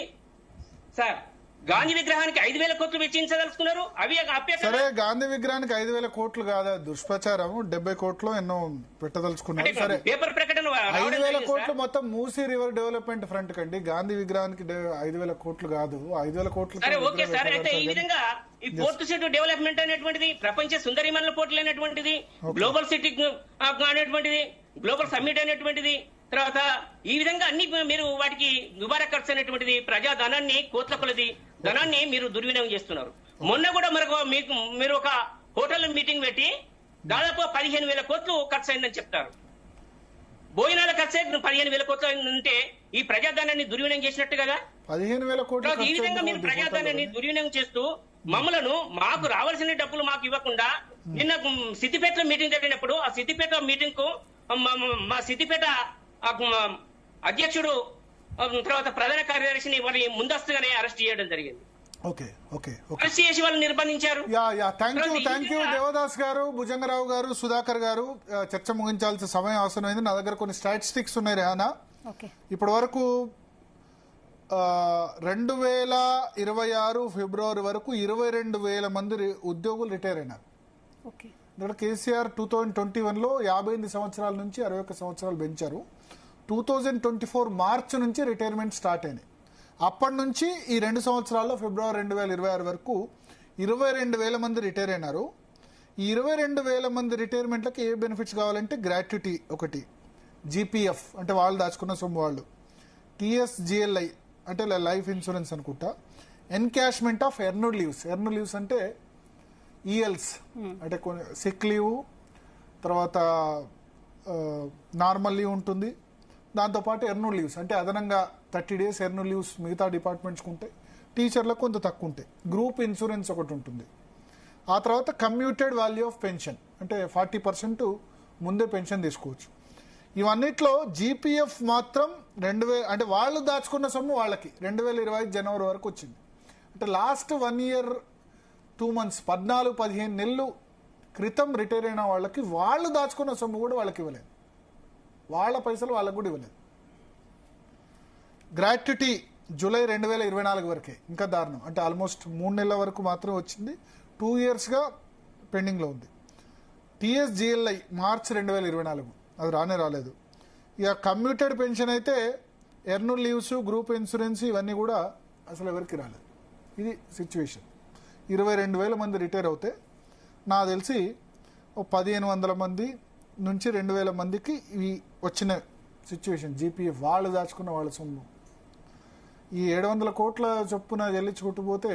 5,000 కోట్లు వెచ్చించదలుచుకున్నారు. అవి సరే, గాంధీ విగ్రహానికి 5,000 కోట్లు కాదా దుష్ప్రచారం, 70 కోట్లు ఎన్నో పెట్టదలుచుకున్నారు. సరే, పేపర్ ప్రకటన 5,000 కోట్లు మొత్తం మూసీ రివర్ డెవలప్మెంట్ ఫ్రంట్ కండి. గాంధీ విగ్రహానికి 5,000 కోట్లు కాదు, 5,000 కోట్లు. సరే, ఓకే సార్. అయితే ఈ విధంగా ఈ పోర్ట్ సిటీ డెవలప్మెంట్ అనేటువంటిది, ప్రపంచ సుందరిమణుల పోర్టులు అనేటువంటిది, గ్లోబల్ సిటీ అనేటువంటిది, గ్లోబల్ సమ్మిట్ అనేటువంటిది, తర్వాత ఈ విధంగా అన్ని మీరు వాటికి దుబారా ఖర్చు అనేటువంటిది, ప్రజా ధనాన్ని, కోట్ల కొలది ధనాన్ని మీరు దుర్వినియోగం చేస్తున్నారు. మొన్న కూడా మీరు ఒక హోటల్ మీటింగ్ పెట్టి దాదాపు 15,000 కోట్లు ఖర్చు అయిందని చెప్తారు. భోజనాల ఖర్చే 15,000 కోట్లు ఉంటే ఈ ప్రజాధనాన్ని దుర్వినియోగం చేసినట్టు కదా. 15,000 కోట్లు ఈ విధంగా మీరు ప్రజాధనాన్ని దుర్వినియోగం చేస్తూ మాకు రావాల్సిన డబ్బులు మాకు ఇవ్వకుండా నిన్న సిద్దిపేటలో మీటింగ్ జరిగినప్పుడు ఆ సిద్దిపేట మీటింగ్ కు మా సిద్దిపేట అధ్యక్షుడు తర్వాత ప్రధాన కార్యదర్శిని వారిని ముందస్తుగానే అరెస్ట్ చేయడం జరిగింది. అరెస్ట్ చేసి వాళ్ళు నిర్బంధించారు. థ్యాంక్ యూ దేవదాస్ గారు, భుజంగరావు గారు, సుధాకర్ గారు. చర్చ ముగించాల్సిన సమయం అవసరమైంది. నా దగ్గర కొన్ని స్టాటిస్టిక్స్ ఉన్నాయి రేహానా. ఇప్పటి వరకు 2026 ఫిబ్రవరి వరకు 22,000 మంది ఉద్యోగులు రిటైర్ అయినారు. ఇక్కడ కేసీఆర్ 2021లో 58 సంవత్సరాల నుంచి 61 సంవత్సరాలు పెంచారు. 2024 మార్చి నుంచి రిటైర్మెంట్ స్టార్ట్ అయినాయి. అప్పటి నుంచి ఈ 2 సంవత్సరాల్లో ఫిబ్రవరి 2026 వరకు 22,000 మంది రిటైర్ అయినారు. ఈ 22,000 మంది రిటైర్మెంట్లకి ఏ బెనిఫిట్స్ కావాలంటే గ్రాట్యుటీ ఒకటి, జీపీఎఫ్ అంటే వాళ్ళు దాచుకున్న సొమ్ము వాళ్ళు, టీఎస్జిఎల్ఐ అంటే లైఫ్ ఇన్సూరెన్స్ అనుకుంటా, encashment of earned leaves. Earned leaves అంటే ఈఎల్స్ అంటే సిక్ లీవ్, తర్వాత నార్మల్ లీవ్ ఉంటుంది, దాంతోపాటు ఎర్న్డ్ లీవ్స్ అంటే అదనంగా 30 days ఎర్న్డ్ లీవ్స్ మిగతా డిపార్ట్మెంట్స్కి ఉంటాయి, టీచర్లకు కొంత తక్కువ ఉంటాయి. గ్రూప్ ఇన్సూరెన్స్ ఒకటి ఉంటుంది. ఆ తర్వాత కమ్యూటెడ్ వాల్యూ ఆఫ్ పెన్షన్ అంటే 40% ముందే పెన్షన్ తీసుకోవచ్చు. ఇవన్నిట్లో జీపీఎఫ్ మాత్రం 2,000 అంటే వాళ్ళు దాచుకున్న సొమ్ము వాళ్ళకి 2025 జనవరి వరకు వచ్చింది. అంటే లాస్ట్ 1 year 2 months 14-15 నెలలు క్రితం రిటైర్ అయిన వాళ్ళకి వాళ్ళు దాచుకున్న సొమ్ము కూడా వాళ్ళకి ఇవ్వలేదు, వాళ్ళ పైసలు వాళ్ళకు కూడా ఇవ్వలేదు. గ్రాట్యుటీ జూలై 2024 వరకే, ఇంకా దారుణం. అంటే ఆల్మోస్ట్ 3 నెలల వరకు మాత్రం వచ్చింది, 2 yearsగా పెండింగ్లో ఉంది. టీఎస్జిఎల్ఐ మార్చ్ 2024 అది రాలేదు. ఇక కమ్యూటెడ్ పెన్షన్ అయితే ఎర్న్డ్ లీవ్స్, గ్రూప్ ఇన్సూరెన్స్ ఇవన్నీ కూడా అసలు ఎవరికి రాలేదు. ఇది సిచ్యువేషన్. 22,000 మంది రిటైర్ అవుతే నాకు తెలిసి 1,500 మంది నుంచి 2,000 మందికి ఇవి వచ్చిన సిచ్యువేషన్. జీపీఎఫ్ వాళ్ళు దాచుకున్న వాళ్ళ సొమ్ము ఈ 700 కోట్ల చొప్పున చెల్లించుకుంటూ పోతే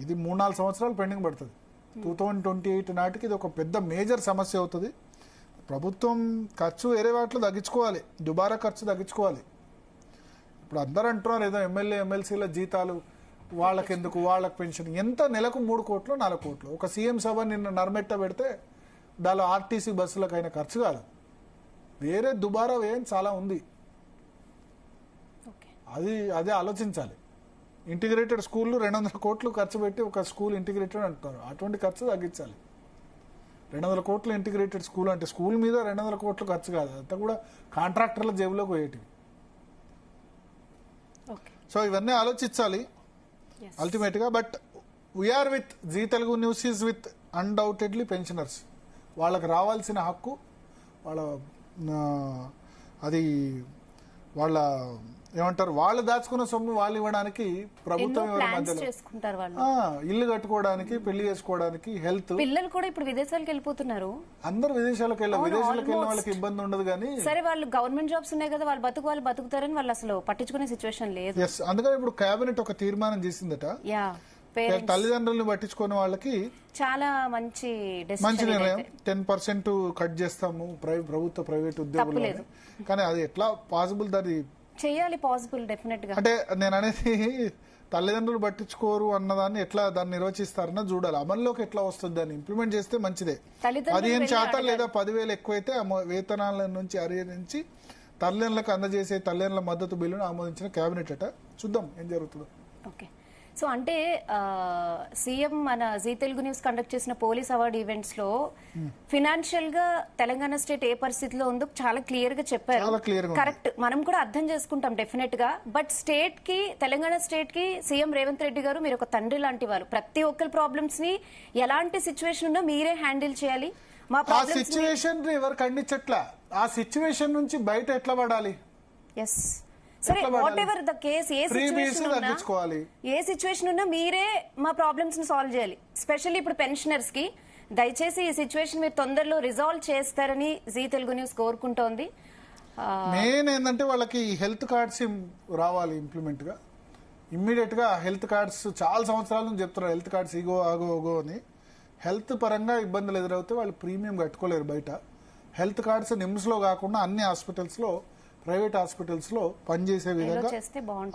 ఇది 3-4 సంవత్సరాలు పెండింగ్ పడుతుంది. 2028 నాటికి ఇది ఒక పెద్ద మేజర్ సమస్య అవుతుంది. ప్రభుత్వం ఖర్చు వేరే వాటిలో తగ్గించుకోవాలి, దుబారా ఖర్చు తగ్గించుకోవాలి. ఇప్పుడు అందరూ అంటున్నారు ఏదో ఎమ్మెల్యే ఎమ్మెల్సీల జీతాలు వాళ్ళకెందుకు, వాళ్ళకి పెన్షన్ ఎంత, నెలకు 3 కోట్లు 4 కోట్లు. ఒక సీఎం సభ నిన్న నర్మెట్ట పెడితే దానిలో ఆర్టీసీ బస్సులకు అయిన ఖర్చు కాదు, వేరే దుబారా వ్యయం చాలా ఉంది. అదే ఆలోచించాలి. ఇంటిగ్రేటెడ్ స్కూళ్ళు 200 కోట్లు ఖర్చు పెట్టి ఒక స్కూల్ ఇంటిగ్రేటెడ్ అంటున్నారు, అటువంటి ఖర్చు తగ్గించాలి. 200 కోట్లు ఇంటిగ్రేటెడ్ స్కూల్ అంటే స్కూల్ మీద 200 కోట్లు ఖర్చు కాదు, అంతా కూడా కాంట్రాక్టర్ల జేబులోకి పోయేటివి. సో ఇవన్నీ ఆలోచించాలి అల్టిమేట్ గా. But we are with Zee Telugu news is with undoubtedly pensioners. వాళ్ళకి రావాల్సిన హక్కు అది వాళ్ళ ఏమంటారు, వాళ్ళు దాచుకున్న సొమ్ము వాళ్ళు ఇవ్వడానికి ప్రభుత్వం ఇల్లు కట్టుకోవడానికి, పెళ్లి చేసుకోవడానికి, హెల్త్. పిల్లలు కూడా ఇప్పుడు విదేశాలకు వెళ్ళిపోతున్నారు. అందరు విదేశాలకు వెళ్ళిన వాళ్ళకి ఇబ్బంది ఉండదు. కానీ సరే వాళ్ళు గవర్నమెంట్ జాబ్స్ ఉన్నాయి కదా, వాళ్ళు బతుకుతారని వాళ్ళు అసలు పట్టించుకునే సిచ్యువేషన్ లేదు. అందుకని ఇప్పుడు కేబినెట్ ఒక తీర్మానం చేసిందట, తల్లిదండ్రులను పట్టించుకునే వాళ్ళకి చాలా మంచి నిర్ణయం. 10% కట్ చేస్తాము ప్రభుత్వ ప్రైవేట్ ఉద్యోగులు. కానీ అది ఎట్లా పాసిబుల్, దాన్ని చేయాలి పాసిబుల్ డెఫినెట్ గా. అంటే నేను అనేది తల్లిదండ్రులు పట్టించుకోరు అన్నదాన్ని ఎట్లా దాన్ని నిర్వచిస్తారన్న చూడాలి. అమల్లోకి ఎట్లా వస్తుంది, దాన్ని ఇంప్లిమెంట్ చేస్తే మంచిదే. 15% లేదా 10,000 ఎక్కువైతే వేతనాల నుంచి అరిగించి తల్లిదండ్రులకు అందజేసే తల్లిదండ్రుల మద్దతు బిల్లును ఆమోదించిన కేబినెట్ అట. చూద్దాం ఏం జరుగుతుందో. ఓకే. సో అంటే సీఎం మన జీ తెలుగు న్యూస్ కండక్ట్ చేసిన పోలీస్ అవార్డు ఈవెంట్స్ లో ఫినాన్షియల్ గా తెలంగాణ స్టేట్ ఏ పరిస్థితిలో ఉందో చాలా క్లియర్ గా చెప్పారు. కరెక్ట్, మనం కూడా అర్థం చేసుకుంటాం డెఫినెట్ గా. బట్ స్టేట్ కి, తెలంగాణ స్టేట్ కి సీఎం రేవంత్ రెడ్డి గారు మీరు ఒక తండ్రి లాంటి వారు. ప్రతి ఒక్కరి ప్రాబ్లమ్స్ ని ఎలాంటి సిచ్యువేషన్ ఉన్నా మీరే హ్యాండిల్ చేయాలి. ఆ సిచ్యువేషన్ ఎవరు ఖండించట్లా, ఆ సిచ్యువేషన్ నుంచి బయట ఎట్లా పడాలి. ఎస్ సరే, what ever the case, A situation ఉన్నా మీరే మా ప్రాబ్లమ్స్ ని సాల్వ్ చేయాలి. స్పెషల్లీ ఇప్పుడు పెన్షనర్స్ కి దయచేసి ఈ సిచ్యువేషన్ మీరు తొందరలో రిజాల్వ్ చేస్తారని జీ తెలుగు న్యూస్ కోరుకుంటోంది. మెయిన్ ఏంటంటే వాళ్ళకి హెల్త్ కార్డ్స్ రావాలి ఇంప్లిమెంట్ గా, ఇమ్మీడియట్ గా. హెల్త్ కార్డ్స్ చాలా సంవత్సరాల నుంచి చెప్తున్నారు, హెల్త్ కార్డ్స్ ఇగో ఆగో అని. హెల్త్ పరంగా ఇబ్బందులు ఎదురవుతే వాళ్ళు ప్రీమియం కట్టుకోలేరు బయట. హెల్త్ కార్డ్స్ నిమ్స్లో కాకుండా అన్ని హాస్పిటల్స్లో, ప్రైవేట్ హాస్పిటల్స్లో పనిచేసే విధంగా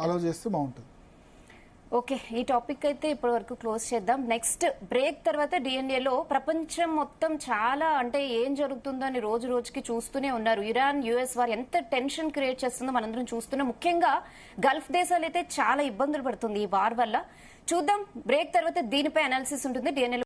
అలౌ చేస్తే బాగుంటుంది. ఓకే, ఈ టాపిక్ అయితే ఇప్పటి వరకు క్లోజ్ చేద్దాం. నెక్స్ట్ బ్రేక్ తర్వాత డిఎన్ఏలో ప్రపంచం మొత్తం చాలా అంటే ఏం జరుగుతుందో అని రోజు రోజుకి చూస్తూనే ఉన్నారు. ఇరాన్ యుఎస్ వారు ఎంత టెన్షన్ క్రియేట్ చేస్తుందో మనందరం చూస్తున్నాం. ముఖ్యంగా గల్ఫ్ దేశాలు అయితే చాలా ఇబ్బందులు పడుతుంది ఈ వార్ వల్ల. చూద్దాం బ్రేక్ తర్వాత దీనిపై అనాలిసిస్ ఉంటుంది. డిఎన్ఏ